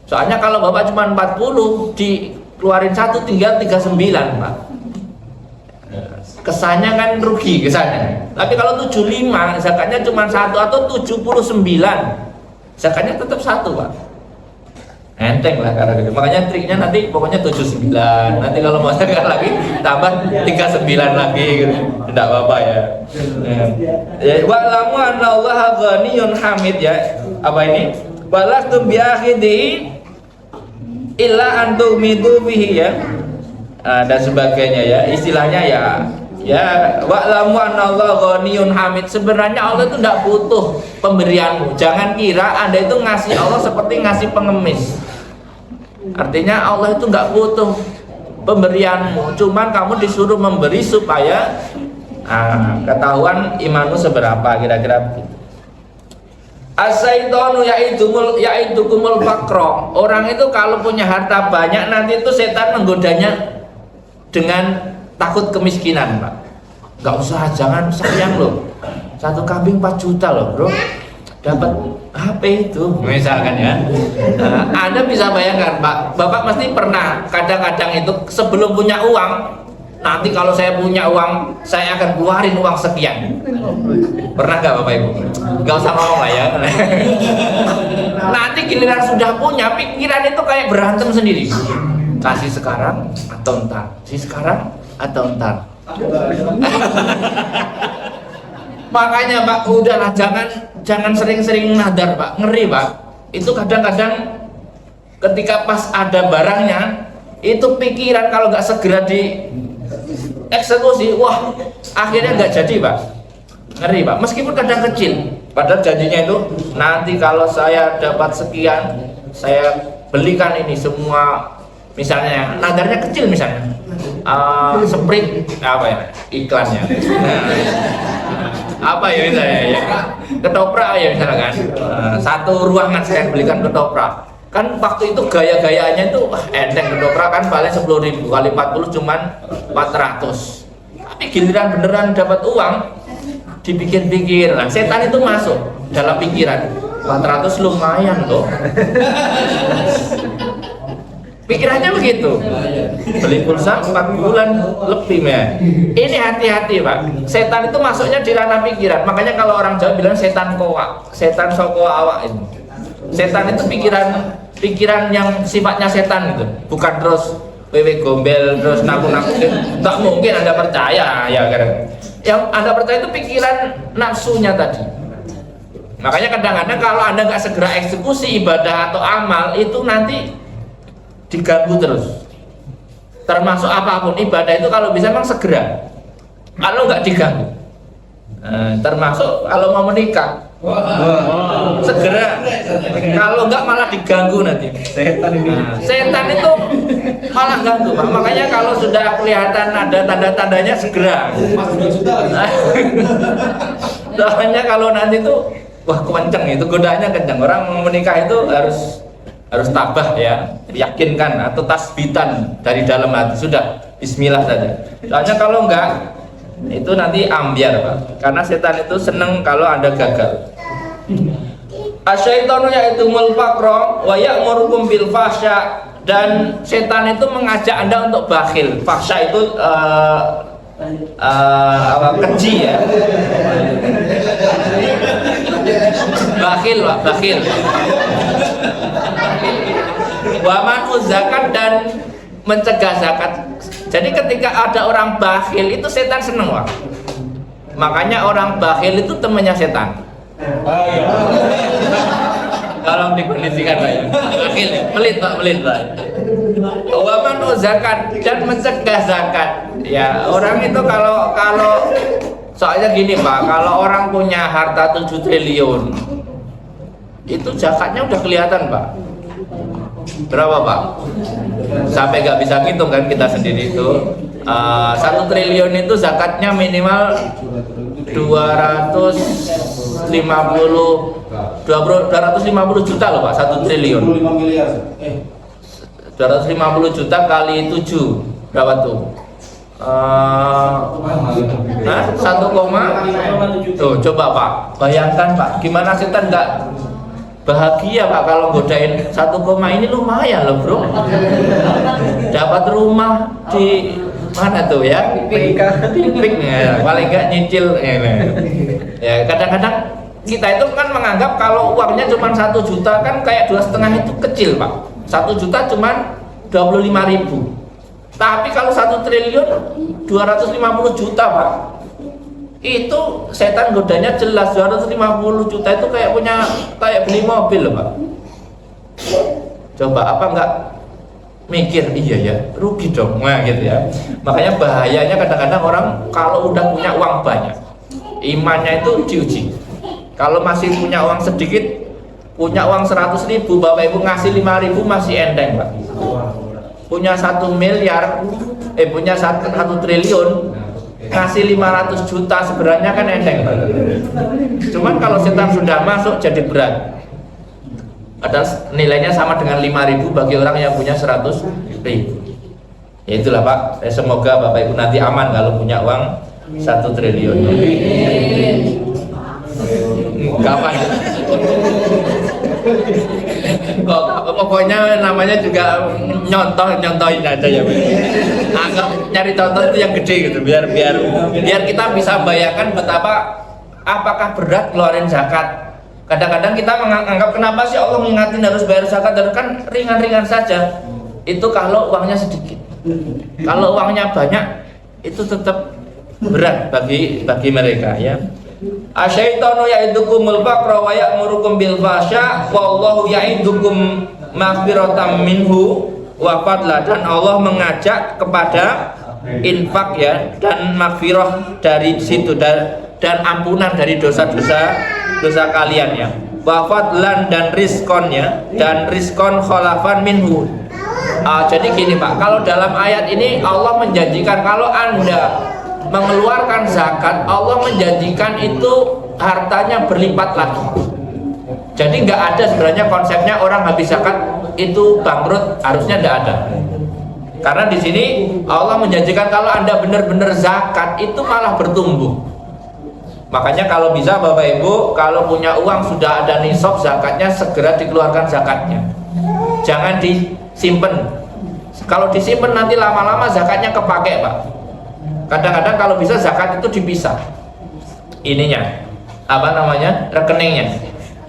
Soalnya kalau Bapak cuma 40, dikeluarin satu tinggal 39 Pak. Kesannya kan rugi kesannya. Tapi kalau 75 zakatnya cuma satu, atau 79 zakatnya tetap satu Pak. Enteng lah karena gitu. Makanya triknya nanti pokoknya 79. Nanti kalau mau zakat lagi tambah 39 lagi gitu. Tidak apa-apa ya. Wa'lamu anna Allaha ghaniyun hamid ya. Apa ini? Walastum biakhidhi illa antum midu bihi ya. Dan sebagainya ya. Istilahnya ya wa'lamu anna Allaha ghaniyun hamid. Sebenarnya Allah itu tidak butuh pemberianmu. Jangan kira Anda itu ngasih Allah seperti ngasih pengemis. Artinya Allah itu nggak butuh pemberianmu, cuman kamu disuruh memberi supaya ketahuan imanmu seberapa, kira-kira begitu. As-syaitonu ya'idukumul faqra. Orang itu kalau punya harta banyak, nanti itu setan menggodanya dengan takut kemiskinan Pak. Nggak usah, jangan sayang loh, satu kambing 4 juta loh bro, dapat HP itu misalkan ya. Anda bisa bayangkan Pak, Bapak pasti pernah kadang-kadang itu sebelum punya uang, nanti kalau saya punya uang saya akan keluarin uang sekian. Pernah nggak Bapak Ibu? Nggak usah ngomong lah ya. Nanti giliran sudah punya, pikiran itu kayak berantem sendiri. Kasih sekarang atau entar, kasih sekarang atau entar. Makanya Pak, udahlah, jangan sering-sering nadar Pak, ngeri Pak. Itu kadang-kadang ketika pas ada barangnya, itu pikiran kalau nggak segera dieksekusi, wah akhirnya nggak jadi Pak. Ngeri Pak, meskipun kadang kecil, padahal janjinya itu nanti kalau saya dapat sekian, saya belikan ini semua. Misalnya nadarnya kecil, misalnya Sprint apa ya iklannya, apa ya misalnya ya, ketoprak ya misalnya kan, satu ruangan saya belikan ketoprak. Kan waktu itu gaya-gayanya itu enteng, ketoprak kan paling 10.000 kali 40 cuman 400. Tapi giliran beneran dapat uang, dipikir-pikir, nah setan itu masuk dalam pikiran, 400 lumayan loh. Pikirannya begitu. Beli pulsa 4 bulan lebih ya. Ini hati-hati Pak. Setan itu masuknya di ranah pikiran. Makanya kalau orang Jawa bilang setan koak, setan soko awak ini. Setan itu pikiran yang sifatnya setan gitu. Bukan terus wewe gombel terus nakut-nakutin. Tak mungkin Anda percaya ya kan. Yang Anda percaya itu pikiran nafsunya tadi. Makanya kadang-kadang kalau Anda nggak segera eksekusi ibadah atau amal itu nanti diganggu terus. Termasuk apapun ibadah itu kalau bisa memang segera. Kalau nggak diganggu. Termasuk kalau mau menikah. Segera. Kalau nggak malah diganggu nanti. Setan itu malah ganggu, Pak. Makanya kalau sudah kelihatan ada tanda-tandanya segera. Soalnya kalau nanti tuh wah kenceng, itu godaannya kenceng. Orang mau menikah itu harus tabah ya, yakinkan atau tasbitan dari dalam hati, sudah bismillah saja. Soalnya kalau enggak itu nanti ambiar, Pak. Karena setan itu seneng kalau Anda gagal. Asyaitonu yaitumul faqra wa ya'murukum bil fahsya, dan setan itu mengajak Anda untuk bakhil. Fahsya itu keji ya. Bakhil, Pak, bakhil. Wa man'uz zakat, dan mencegah zakat. Jadi ketika ada orang bakhil itu setan seneng, Pak. Makanya orang bakhil itu temannya setan. Kalau dikondisikan Pak ya. Bakhil, pelit Pak, pelit Pak. Wa man'uz zakat, dan mencegah zakat. Ya, orang itu kalau soalnya gini Pak, kalau orang punya harta 7 triliun itu zakatnya udah kelihatan Pak. Berapa Pak? Sampai nggak bisa ngitung kan kita sendiri itu. 1 triliun itu zakatnya minimal 250 juta loh Pak, 1 triliun. 250 juta kali 7 berapa tuh? 1, tuh coba Pak, bayangkan Pak, gimana setan nggak bahagia Pak kalau godain 1, ini lumayan loh bro. Dapat rumah di mana tuh ya? Pik ya, paling nggak nyicil ya. Kadang-kadang kita itu kan menganggap kalau uangnya cuma 1 juta kan kayak 2,5 itu kecil Pak. 1 juta cuma 25.000. Tapi kalau 1 triliun 250 juta Pak, itu setan godanya jelas. 250 juta itu kayak beli mobil loh Pak. Coba apa enggak mikir, iya ya rugi dong, nah gitu ya. Makanya bahayanya kadang-kadang orang kalau udah punya uang banyak, imannya itu diuji. Kalau masih punya uang sedikit, punya uang 100.000, Bapak Ibu ngasih 5.000 masih enteng Pak. Punya 1 miliar, punya 1 triliun, ngasih 500 juta sebenarnya kan enteng Pak. Cuman kalau setan sudah masuk jadi berat. Padahal nilainya sama dengan 5.000 bagi orang yang punya 100.000. Ya itulah Pak. Semoga Bapak Ibu nanti aman kalau punya uang 1 triliun. Kapan? Pokoknya namanya juga nyontohin aja ya. Anggap nyari contoh itu yang gede gitu, biar kita bisa bayangkan betapa apakah berat keluarin zakat. Kadang-kadang kita menganggap kenapa sih Allah mengingatin harus bayar zakat, dan kan ringan-ringan saja. Itu kalau uangnya sedikit. Kalau uangnya banyak itu tetap berat bagi mereka ya. Asyaitonu ya'idukumul faqra wa ya'murukum bil fahsya wallahu ya'idukum maghfiratan minhu wa fadla, dan Allah mengajak kepada infak ya, dan maghfirah dari situ, dan ampunan dari dosa-dosa kalian ya. Wa fadlan, dan riskonnya, dan riskon khalafan minhu. Jadi gini Pak, kalau dalam ayat ini Allah menjanjikan kalau Anda mengeluarkan zakat, Allah menjanjikan itu hartanya berlipat lagi. Jadi nggak ada sebenarnya konsepnya orang habis zakat itu bangkrut, harusnya nggak ada. Karena di sini Allah menjanjikan kalau Anda benar-benar zakat itu malah bertumbuh. Makanya kalau bisa Bapak Ibu, kalau punya uang sudah ada nisab zakatnya, segera dikeluarkan zakatnya. Jangan disimpan. Kalau disimpan nanti lama-lama zakatnya kepake Pak. Kadang-kadang kalau bisa zakat itu dipisah rekeningnya.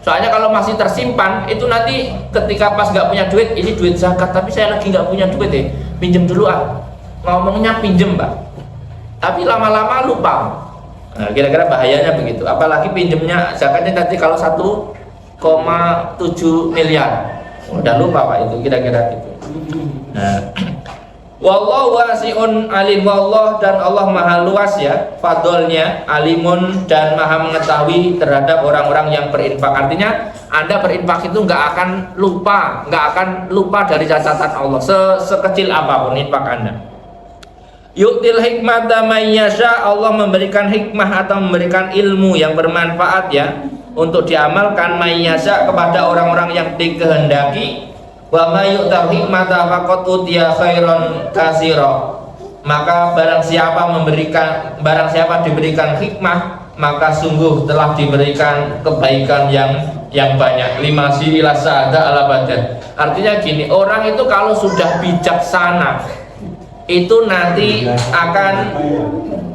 Soalnya kalau masih tersimpan itu nanti ketika pas nggak punya duit, ini duit zakat tapi saya lagi nggak punya duit pinjem dulu ngomongnya pinjem Pak, tapi lama-lama lupa. Nah, kira-kira bahayanya begitu. Apalagi pinjemnya zakatnya nanti kalau 1,7 miliar. Udah lupa Pak itu kira-kira gitu. Nah, wallahu wasi'un alim, wallah dan Allah maha luas ya fadolnya, alimun dan maha mengetahui terhadap orang-orang yang berinfak. Artinya Anda berinfak itu nggak akan lupa dari catatan Allah sekecil apapun infak Anda. Yu'til hikmata may yasha, Allah memberikan hikmah atau memberikan ilmu yang bermanfaat ya untuk diamalkan may yasha kepada orang-orang yang dikehendaki. Wa may yu'tal hikmata faqad utiya khairan katsira. Maka barang siapa diberikan hikmah, maka sungguh telah diberikan kebaikan yang banyak. Lima sila sada ala badan. Artinya gini, orang itu kalau sudah bijaksana itu nanti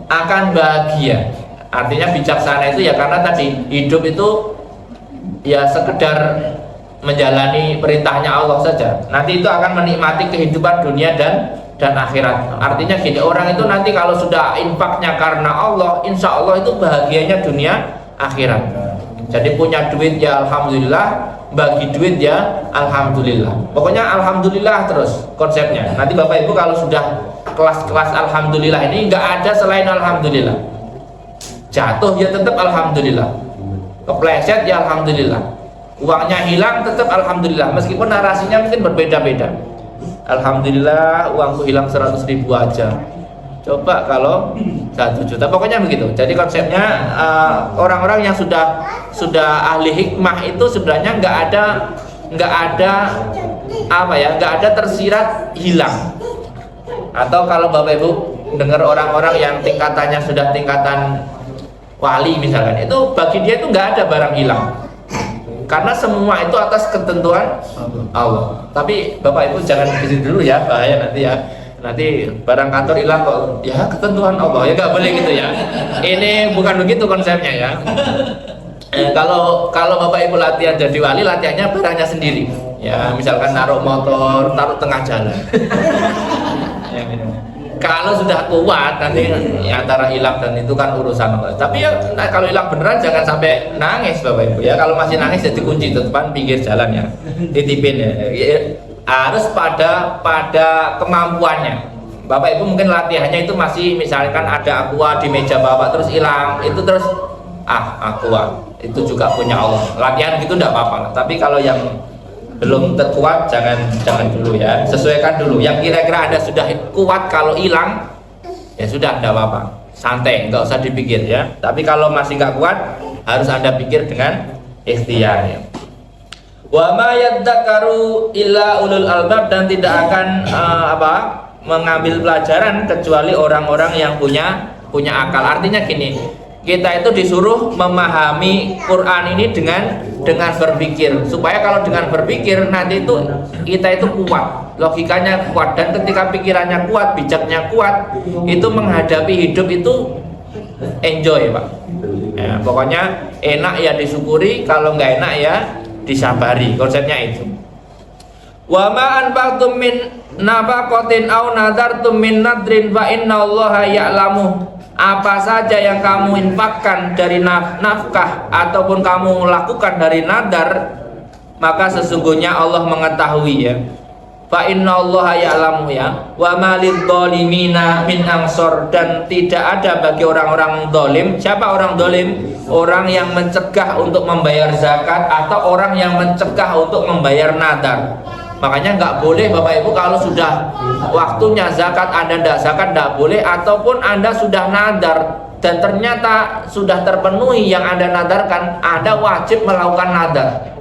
akan bahagia. Artinya bijaksana itu ya karena tadi hidup itu ya sekedar menjalani perintahnya Allah saja. Nanti itu akan menikmati kehidupan dunia dan akhirat. Artinya gini, orang itu nanti kalau sudah infaknya karena Allah, insya Allah itu bahagianya dunia akhirat. Jadi punya duit ya alhamdulillah, bagi duit ya alhamdulillah. Pokoknya alhamdulillah terus konsepnya. Nanti Bapak Ibu kalau sudah kelas-kelas alhamdulillah ini nggak ada selain alhamdulillah. Jatuh ya tetap alhamdulillah, kepleset ya alhamdulillah, uangnya hilang tetap alhamdulillah, meskipun narasinya mungkin berbeda-beda. Alhamdulillah uangku hilang 100.000 aja, coba kalau 1 juta, pokoknya begitu. Jadi konsepnya orang-orang yang sudah ahli hikmah itu sebenarnya nggak ada tersirat hilang. Atau kalau Bapak Ibu dengar orang-orang yang tingkatannya sudah tingkatan wali misalkan, itu bagi dia itu nggak ada barang hilang, karena semua itu atas ketentuan Allah. Tapi Bapak Ibu jangan begitu dulu ya, bahaya nanti ya. Nanti barang kantor hilang kok, ya ketentuan Allah ya, nggak boleh gitu ya. Ini bukan begitu konsepnya ya. Kalau Bapak Ibu latihan jadi wali, latihannya barangnya sendiri. Ya misalkan naruh motor, taruh tengah jalan. Kalau sudah kuat nanti ya, antara hilang dan itu kan urusan Allah. Tapi ya kalau hilang beneran jangan sampai nangis Bapak Ibu ya. Kalau masih nangis jadi kunci depan pinggir jalan ya, titipin ya. Harus pada kemampuannya. Bapak Ibu mungkin latihannya itu masih misalkan ada aqua di meja Bapak terus hilang, itu terus aqua itu juga punya Allah. Latihan gitu enggak apa-apa. Tapi kalau yang belum terkuat jangan dulu ya, sesuaikan dulu yang kira-kira Anda sudah kuat. Kalau hilang ya sudah enggak apa-apa, santai, nggak usah dipikir ya. Tapi kalau masih nggak kuat harus Anda pikir dengan ikhtiar ya. Wa ma yadzakaru illa ulul albab, dan tidak akan mengambil pelajaran kecuali orang-orang yang punya akal. Artinya gini, kita itu disuruh memahami Quran ini dengan berpikir, supaya kalau dengan berpikir nanti itu kita itu kuat, logikanya kuat, dan ketika pikirannya kuat, bijaknya kuat, itu menghadapi hidup itu enjoy Pak ya, pokoknya enak ya disyukuri, kalau nggak enak ya disabari, konsepnya itu. Wa ma anfaqtum min nafaqatin aw nadartum min nadrin fa innallaha ya'lamu. Apa saja yang kamu infakkan dari nafkah ataupun kamu lakukan dari nadar, maka sesungguhnya Allah mengetahui ya. Fa innallaha ya'lamu ya. Wa ma lidzalimina min ansor, dan tidak ada bagi orang-orang zalim. Siapa orang zalim? Orang yang mencegah untuk membayar zakat atau orang yang mencegah untuk membayar nadar. Makanya nggak boleh Bapak Ibu kalau sudah waktunya zakat Anda tidak zakat, tidak boleh. Ataupun Anda sudah nadar dan ternyata sudah terpenuhi yang Anda nadarkan, Anda wajib melakukan nadar.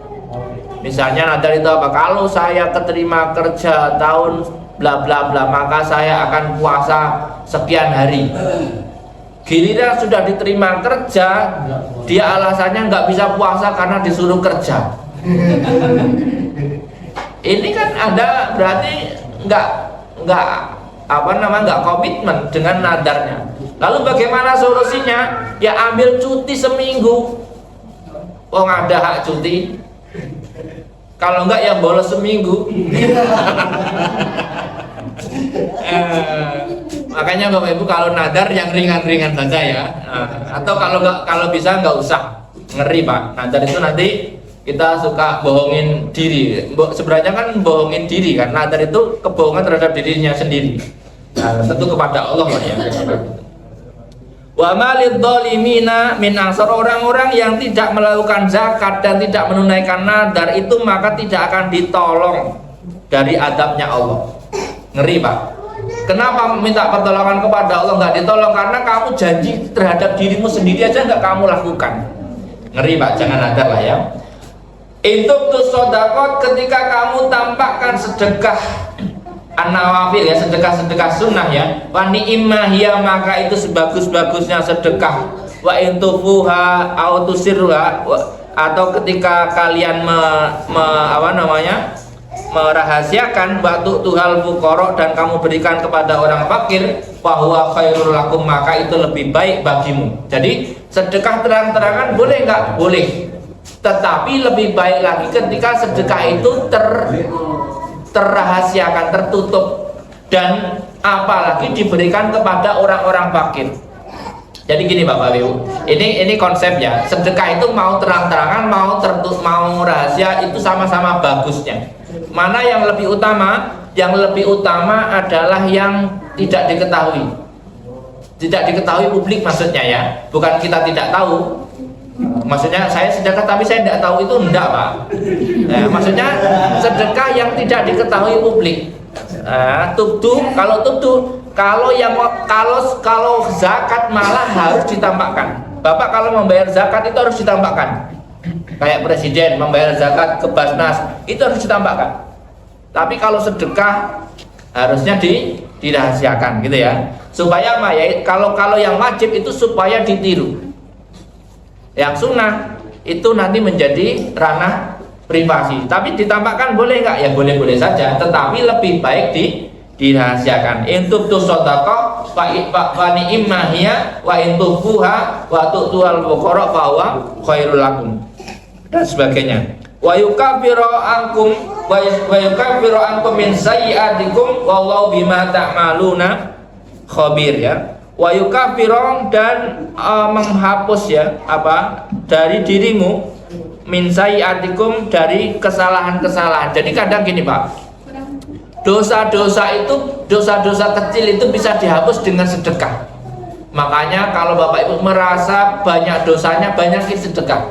Misalnya nadar itu apa? Kalau saya keterima kerja tahun bla bla bla, maka saya akan puasa sekian hari. Giliran sudah diterima kerja, dia alasannya nggak bisa puasa karena disuruh kerja. Ini kan Anda berarti nggak komitmen dengan nadarnya. Lalu bagaimana solusinya? Ya ambil cuti seminggu. Oh ada hak cuti. Kalau enggak ya bolos seminggu. Makanya Bapak Ibu kalau nadar yang ringan-ringan saja ya. Nah, atau kalau bisa nggak usah, ngeri Pak. Nadar itu nanti kita suka bohongin diri. Sebenarnya kan bohongin diri kan. Nadar itu kebohongan terhadap dirinya sendiri. Nah, tentu kepada Allah lah ya. Wa malid dhalimina min ansar, orang-orang yang tidak melakukan zakat dan tidak menunaikan nadar itu maka tidak akan ditolong dari adabnya Allah. Ngeri Pak. Kenapa minta pertolongan kepada Allah nggak ditolong? Karena kamu janji terhadap dirimu sendiri aja nggak kamu lakukan. Ngeri Pak, jangan nadar lah ya. Intuk tu sodakot, ketika kamu tampakkan sedekah an-nawafil ya, sedekah sunnah ya, wa ni'imah ya, maka itu sebagus-bagusnya sedekah. Wa intufuha au tusirruha, atau ketika kalian merahasiakan batu tuhal fuqara dan kamu berikan kepada orang fakir, bahwa khairul lakum, maka itu lebih baik bagimu. Jadi sedekah terang-terangan boleh nggak? Boleh. Tetapi lebih baik lagi ketika sedekah itu terrahasiakan, tertutup, dan apalagi diberikan kepada orang-orang fakir. Jadi gini Bapak Ibu, ini konsepnya. Sedekah itu mau terang-terangan, mau tertutup, mau rahasia, itu sama-sama bagusnya. Mana yang lebih utama? Yang lebih utama adalah yang tidak diketahui. Tidak diketahui publik maksudnya ya. Bukan kita tidak tahu. Maksudnya saya sedekah tapi saya tidak tahu, itu enggak Pak. Nah, maksudnya sedekah yang tidak diketahui publik. Nah, kalau zakat malah harus ditampakkan. Bapak kalau membayar zakat itu harus ditampakkan. Kayak presiden membayar zakat ke Basnas itu harus ditampakkan. Tapi kalau sedekah harusnya dirahasiakan gitu ya. Supaya apa ya? Kalau yang wajib itu supaya ditiru. Yang sunnah itu nanti menjadi ranah privasi. Tapi ditampakkan boleh nggak? Ya boleh-boleh saja. Tetapi lebih baik dirahasiakan. Intub tu sodaqah wa ni'imah hiya wa intufuha wa tu'tuhal fuqara fa huwa khairul lakum, dan sebagainya. Wa yukaffiru ankum min sayyi'atikum wallahu bima ta'maluna khabir ya. Wa yukaffiru, dan menghapus ya dari dirimu min sayyi'atikum, dari kesalahan-kesalahan. Jadi kadang gini Pak, dosa-dosa kecil itu bisa dihapus dengan sedekah. Makanya kalau Bapak Ibu merasa banyak dosanya, banyakin sedekah,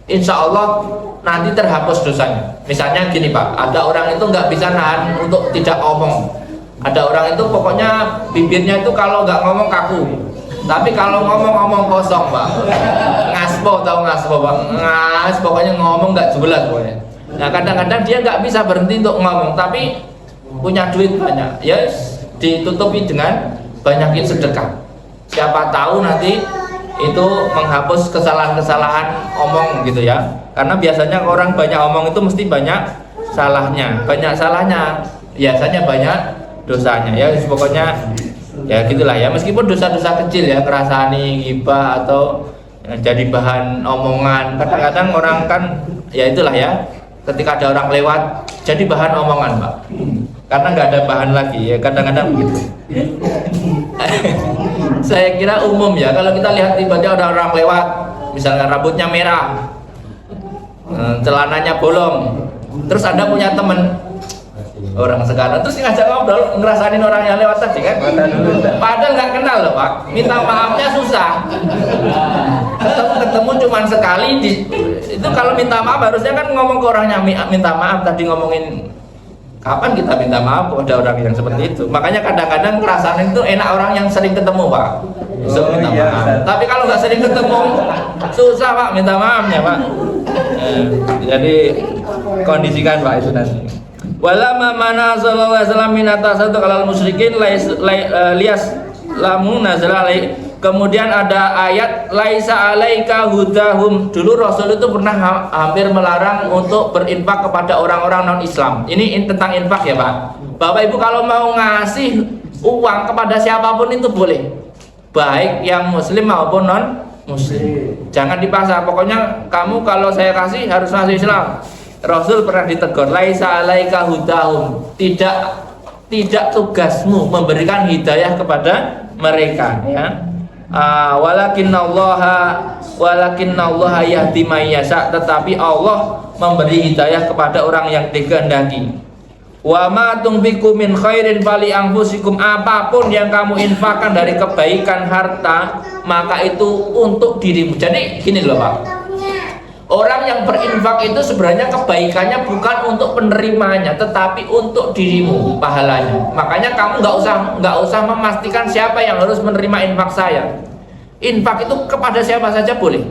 insya Allah nanti terhapus dosanya. Misalnya gini Pak, ada orang itu nggak bisa nahan untuk tidak ngomong. Ada orang itu pokoknya bibirnya itu kalau nggak ngomong kaku, tapi kalau ngomong kosong Pak. Ngaspo, tahu ngaspo Pak? Pokoknya ngomong nggak jelas pokoknya. Nah kadang-kadang dia nggak bisa berhenti untuk ngomong, tapi punya duit banyak, ya ditutupi dengan banyakin sedekah. Siapa tahu nanti itu menghapus kesalahan-kesalahan omong gitu ya. Karena biasanya orang banyak omong itu mesti banyak salahnya, biasanya banyak dosanya ya. Pokoknya ya gitulah ya. Meskipun dosa-dosa kecil ya, ngerasani, ghibah, atau jadi bahan omongan. Kadang-kadang orang kan ya itulah ya, ketika ada orang lewat jadi bahan omongan Pak, karena nggak ada bahan lagi ya, kadang-kadang begitu. Saya kira umum ya, kalau kita lihat tiba-tiba ada orang lewat, misalnya rambutnya merah, celananya bolong, terus Anda punya teman orang sekarang, terus ngajak ngobrol, ngerasain orang yang lewat tadi kan, padahal nggak kenal loh Pak, minta maafnya susah. Ketemu cuma sekali itu kalau minta maaf harusnya kan ngomong ke orangnya, minta maaf, tadi ngomongin kapan kita minta maaf pada orang yang seperti itu. Makanya kadang-kadang perasaan itu enak orang yang sering ketemu Pak, minta maaf. Tapi kalau nggak sering ketemu susah Pak minta maafnya Pak. Jadi kondisikan Pak itu nanti. Walama mana sallallahu alaihi wasallam min atasatu kalal musyrikin lias lamun nazal alai. Kemudian ada ayat laisa alaika hudahum. Dulu Rasul itu pernah hampir melarang untuk berinfak kepada orang-orang non-Islam. Ini tentang infak ya Pak. Bapak Ibu kalau mau ngasih uang kepada siapapun itu boleh, baik yang muslim maupun non-muslim. Jangan dipaksa. Pokoknya kamu kalau saya kasih harus masuk Islam. Rasul pernah ditegur, laisa alaika hudahum. Tidak tidak tugasmu memberikan hidayah kepada mereka, ya. Walakinallaha yahdi may yasha, tetapi Allah memberi hidayah kepada orang yang dikehendaki. Wa ma tunfiqu min khairin fali anfusikum, apapun yang kamu infakkan dari kebaikan harta maka itu untuk dirimu. Jadi gini loh Pak, orang yang berinfak itu sebenarnya kebaikannya bukan untuk penerimanya, tetapi untuk dirimu pahalanya. Makanya kamu nggak usah memastikan siapa yang harus menerima infak saya. Infak itu kepada siapa saja boleh.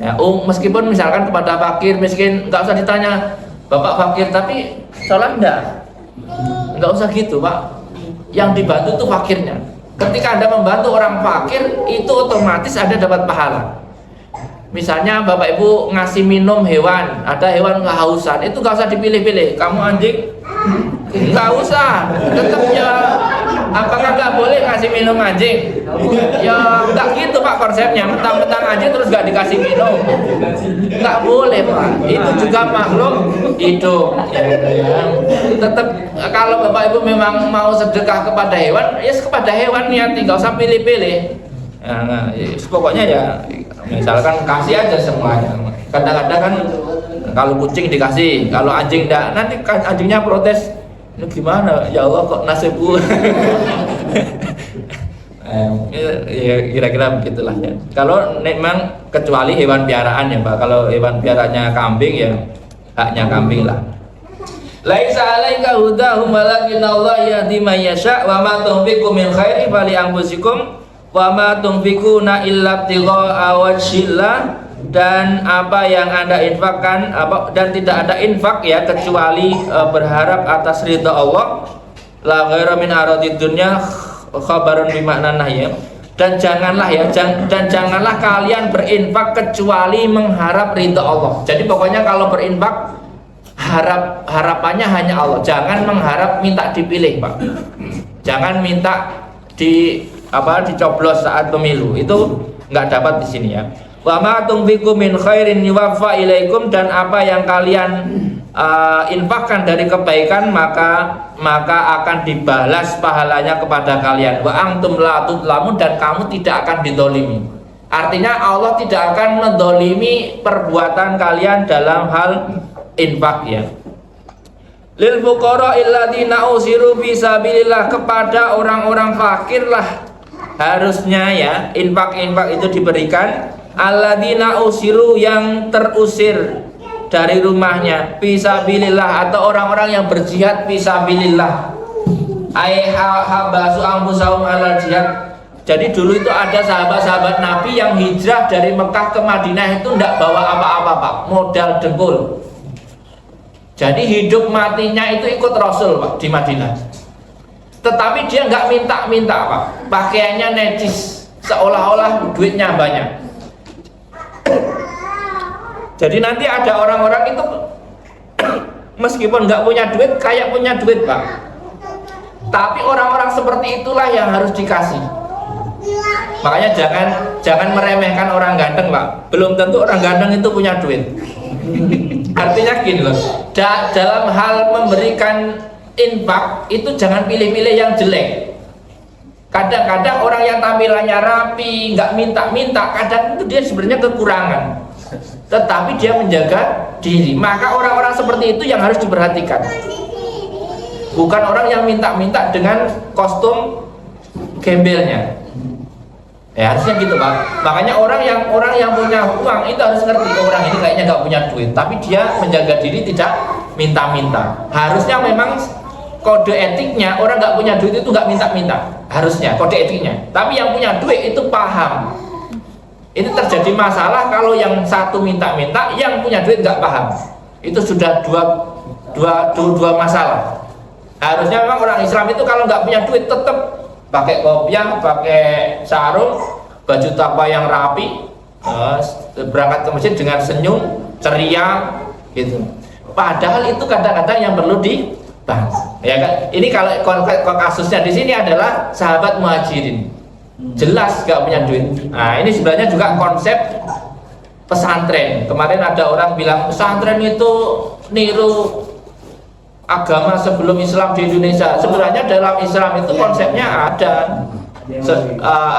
Ya, meskipun misalkan kepada fakir miskin, nggak usah ditanya bapak fakir tapi sholat nggak usah gitu Pak. Yang dibantu itu fakirnya. Ketika Anda membantu orang fakir itu otomatis Anda dapat pahala. Misalnya bapak ibu ngasih minum hewan, ada hewan kehausan, itu nggak usah dipilih-pilih. Kamu anjing, nggak usah. Tetap ya, apakah nggak boleh ngasih minum anjing? Ya nggak gitu Pak konsepnya. Mentang-mentang anjing terus nggak dikasih minum, nggak boleh Pak. Itu juga makhluk hidup. Ya. Tetap kalau bapak ibu memang mau sedekah kepada hewan, ya kepada hewan niati, nggak usah pilih-pilih. Nah, pokoknya ya misalkan kasih aja semuanya. Kadang-kadang kan kalau kucing dikasih, kalau anjing enggak, nanti kan anjingnya protes, ini gimana ya Allah kok nasibku. Ya kira-kira begitulah ya. Kalau memang kecuali hewan piaraan ya Pak, kalau hewan piaraannya kambing ya haknya kambing lah. Laisa 'alaika hudahum walakinallahu yahdi may yasha wa ma tunfiqu min khairin fali anfusikum wa ma tunfikuna illa ibtigha'a wajhillah, dan apa yang Anda infakkan dan tidak ada infak ya kecuali berharap atas ridha Allah. La ghaira min aradid dunya khabarun bi makna nahy, dan janganlah kalian berinfak kecuali mengharap ridha Allah. Jadi pokoknya kalau berinfak harapannya hanya Allah, jangan mengharap minta dipilih Pak. Jangan minta dicoblos saat pemilu, itu nggak dapat di sini ya. Wa ma tunfiqu min khairin yuwaffa ilaikum, dan apa yang kalian infakkan dari kebaikan maka akan dibalas pahalanya kepada kalian. Wa antum la tudlamun, dan kamu tidak akan didolimi. Artinya Allah tidak akan mendolimi perbuatan kalian dalam hal infak ya. Lil fuqara alladziina usiru fi sabilillah, kepada orang-orang fakir lah harusnya ya infak-infak itu diberikan. Alladziina usiru, yang terusir dari rumahnya, fi sabilillah, atau orang-orang yang berjihad fi sabilillah. Ai habasu anfusahum alal jihad. Jadi dulu itu ada sahabat-sahabat Nabi yang hijrah dari Mekah ke Madinah itu tidak bawa apa-apa Pak, modal dengkul. Jadi hidup matinya itu ikut Rasul Pak di Madinah. Tetapi dia nggak minta-minta Pak, pakaiannya necis, seolah-olah duitnya banyak. Jadi nanti ada orang-orang itu meskipun nggak punya duit, kayak punya duit Pak. Tapi orang-orang seperti itulah yang harus dikasih. Makanya jangan meremehkan orang ganteng Pak. Belum tentu orang ganteng itu punya duit. Artinya gini loh, dalam hal memberikan infak itu jangan pilih-pilih yang jelek. Kadang-kadang orang yang tampilannya rapi, nggak minta-minta, kadang itu dia sebenarnya kekurangan, tetapi dia menjaga diri. Maka orang-orang seperti itu yang harus diperhatikan, bukan orang yang minta-minta dengan kostum gembelnya. Ya harusnya gitu Pak. Makanya orang yang punya uang itu harus ngerti, orang ini kayaknya nggak punya duit, tapi dia menjaga diri tidak minta-minta. Harusnya memang kode etiknya orang nggak punya duit itu nggak minta-minta, harusnya kode etiknya. Tapi yang punya duit itu paham. Ini terjadi masalah kalau yang satu minta-minta, yang punya duit nggak paham. Itu sudah dua masalah. Harusnya memang orang Islam itu kalau nggak punya duit tetap pakai kopiah, pakai sarung, baju tapa yang rapi, berangkat ke masjid dengan senyum, ceria, gitu. Padahal itu kadang-kadang yang perlu dibahas. Ya kan? Ini kalau kasusnya di sini adalah sahabat muhajirin, jelas nggak punya duit. Nah ini sebenarnya juga konsep pesantren. Kemarin ada orang bilang pesantren itu niru agama sebelum Islam di Indonesia. Sebenarnya dalam Islam itu konsepnya ada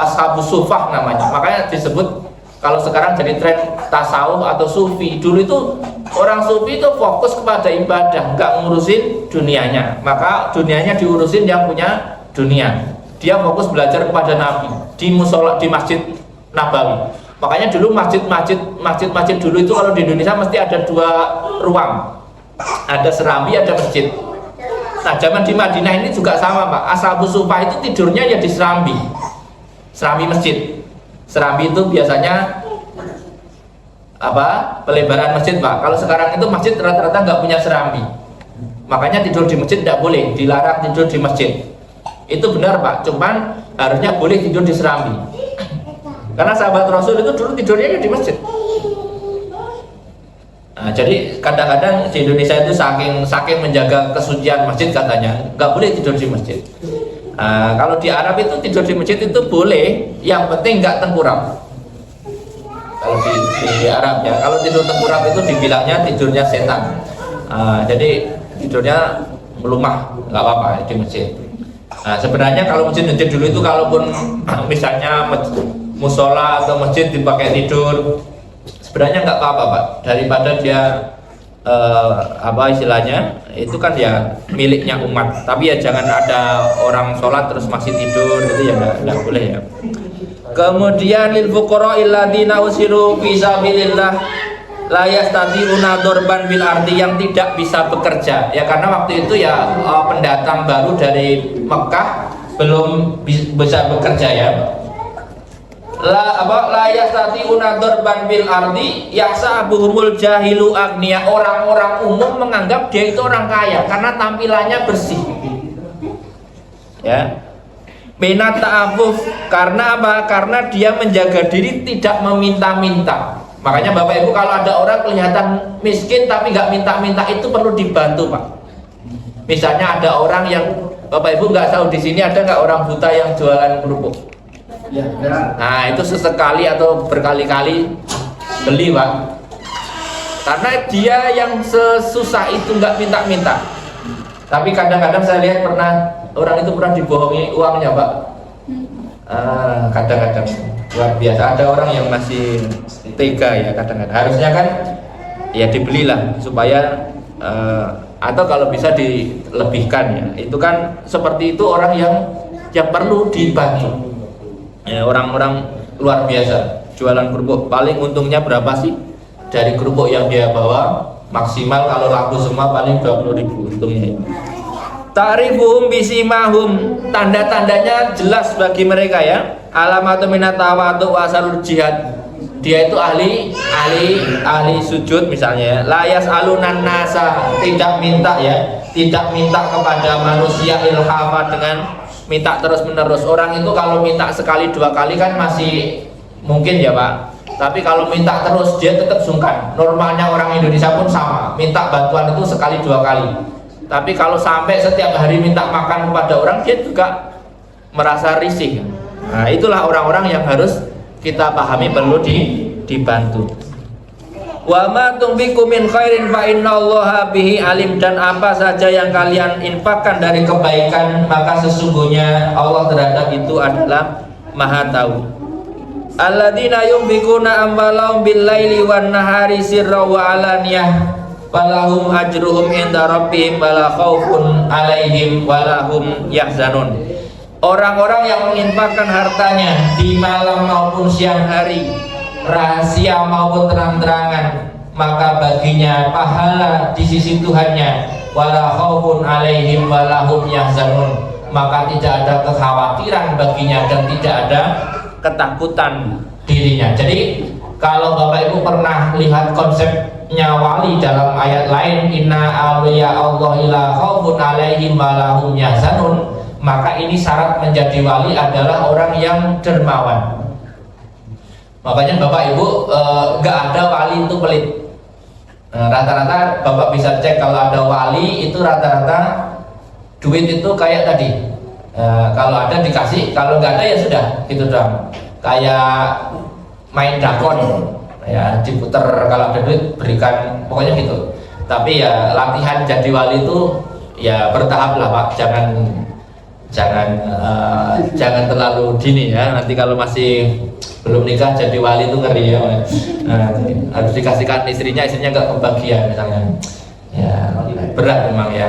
ashabus sufah namanya. Makanya disebut kalau sekarang jadi tren tasawuf atau sufi. Dulu itu orang sufi itu fokus kepada ibadah, nggak ngurusin dunianya. Maka dunianya diurusin yang punya dunia. Dia fokus belajar kepada Nabi di musola, di Masjid Nabawi. Makanya dulu masjid dulu itu kalau di Indonesia mesti ada 2 ruang. Ada serambi, ada masjid. Nah, zaman di Madinah ini juga sama, Pak. Ashabus sufah itu tidurnya ya di serambi masjid. Serambi itu biasanya pelebaran masjid, Pak. Kalau sekarang itu masjid rata-rata nggak punya serambi, makanya tidur di masjid tidak boleh, dilarang tidur di masjid. Itu benar, Pak. Cuman harusnya boleh tidur di serambi, karena sahabat Rasul itu dulu tidurnya di masjid. Nah, jadi kadang-kadang di Indonesia itu saking menjaga kesucian masjid katanya nggak boleh tidur di masjid. Nah, kalau di Arab itu tidur di masjid itu boleh, yang penting nggak tengkurap. Kalau di Arab ya, kalau tidur tengkurap itu dibilangnya tidurnya setan. Nah, jadi tidurnya melumah nggak apa-apa di masjid. Nah, sebenarnya kalau masjid dulu itu kalaupun misalnya musola atau masjid dipakai tidur, sebenarnya nggak apa-apa, Pak. Daripada dia istilahnya itu kan ya miliknya umat. Tapi ya jangan ada orang sholat terus masih tidur, itu ya nggak boleh ya. Kemudian lil fuqara alladziina usiru fi sabilillah la yastati'una darban bil ardi, yang tidak bisa bekerja ya karena waktu itu ya pendatang baru dari Mekah belum bisa bekerja ya. La yastati'una darban bil ardi yahsabuhumul jahilu agniya, orang-orang umum menganggap dia itu orang kaya karena tampilannya bersih ya. Minat ta'afuf, karena apa? Karena dia menjaga diri, tidak meminta-minta. Makanya Bapak Ibu kalau ada orang kelihatan miskin tapi nggak minta-minta, itu perlu dibantu, Pak. Misalnya ada orang yang Bapak Ibu nggak tahu di sini ada nggak orang buta yang jualan kerupuk? Ya. Nah, itu sesekali atau berkali-kali beli, Pak. Karena dia yang sesusah itu nggak minta-minta. Tapi kadang-kadang saya lihat orang itu pernah dibohongi uangnya, Pak. Kadang-kadang luar biasa, ada orang yang masih tega ya kadang-kadang. Harusnya kan ya dibelilah supaya atau kalau bisa dilebihkan ya. Itu kan seperti itu orang yang perlu dibantu. Ya, orang-orang luar biasa jualan kerupuk, paling untungnya berapa sih dari kerupuk yang dia bawa? Maksimal kalau laku semua paling 20.000 untungnya. Ta'rifuhum bisimahum, tanda-tandanya jelas bagi mereka ya. Alamatu minat tawadu wa asarul jihad, dia itu ahli sujud misalnya. Layas alunan nasa, tidak minta ya, tidak minta kepada manusia ilhafa dengan minta terus menerus. Orang itu kalau minta sekali 2 kali kan masih mungkin ya, Pak. Tapi kalau minta terus dia tetap sungkan. Normalnya orang Indonesia pun sama, minta bantuan itu sekali 2 kali. Tapi kalau sampai setiap hari minta makan kepada orang, dia juga merasa risih. Nah, itulah orang-orang yang harus kita pahami perlu dibantu. Wa ma tunfiqu min khairin fa innallaha bihi alim, dan apa saja yang kalian infakkan dari kebaikan maka sesungguhnya Allah terhadap itu adalah Maha tahu. Alladzina yunfiquna amwalahum bil-laili wan-nahari sirra wa alaniyah falahum ajruhum inda rabbihim wala khaufun alaihim wala hum yahzanun. Orang-orang yang menginfakkan hartanya di malam maupun siang hari, rahasia maupun terang-terangan, maka baginya pahala di sisi Tuhannya, wala khaufun alaihim wala hum yahzanun, maka tidak ada kekhawatiran baginya dan tidak ada ketakutan dirinya. Jadi kalau Bapak Ibu pernah lihat konsepnya wali dalam ayat lain, inna awliya Allah ila khaufun alaihim walahum yahzanun, maka ini syarat menjadi wali adalah orang yang dermawan. Makanya Bapak Ibu nggak ada wali itu pelit. Rata-rata Bapak bisa cek kalau ada wali itu rata-rata duit itu kayak tadi. Kalau ada dikasih, kalau nggak ada ya sudah, gitu doang. Kayak main dakon ya, diputer, kalau ada duit berikan, pokoknya gitu. Tapi ya latihan jadi wali itu ya bertahap lah Pak, jangan terlalu dini ya, nanti kalau masih belum nikah jadi wali itu ngeri ya. Harus dikasihkan istrinya nggak kebagian misalnya ya, berat memang ya.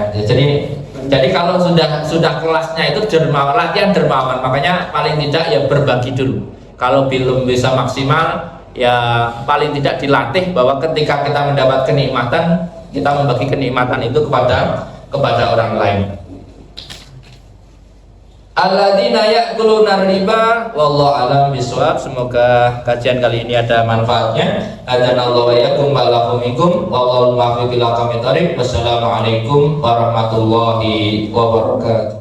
Jadi kalau sudah kelasnya itu dermawan, latihan dermawan, makanya paling tidak ya berbagi dulu. Kalau belum bisa maksimal ya paling tidak dilatih bahwa ketika kita mendapat kenikmatan, kita membagi kenikmatan itu kepada orang lain. Alladzina ya'kuluna riba, wallahu a'lam bishawab. Semoga kajian kali ini ada manfaatnya. Adanallahu wa iyyakum wa lakum minkum wallahu muwaffiq ila aqwamit thoriq. Wassalamualaikum warahmatullahi wabarakatuh.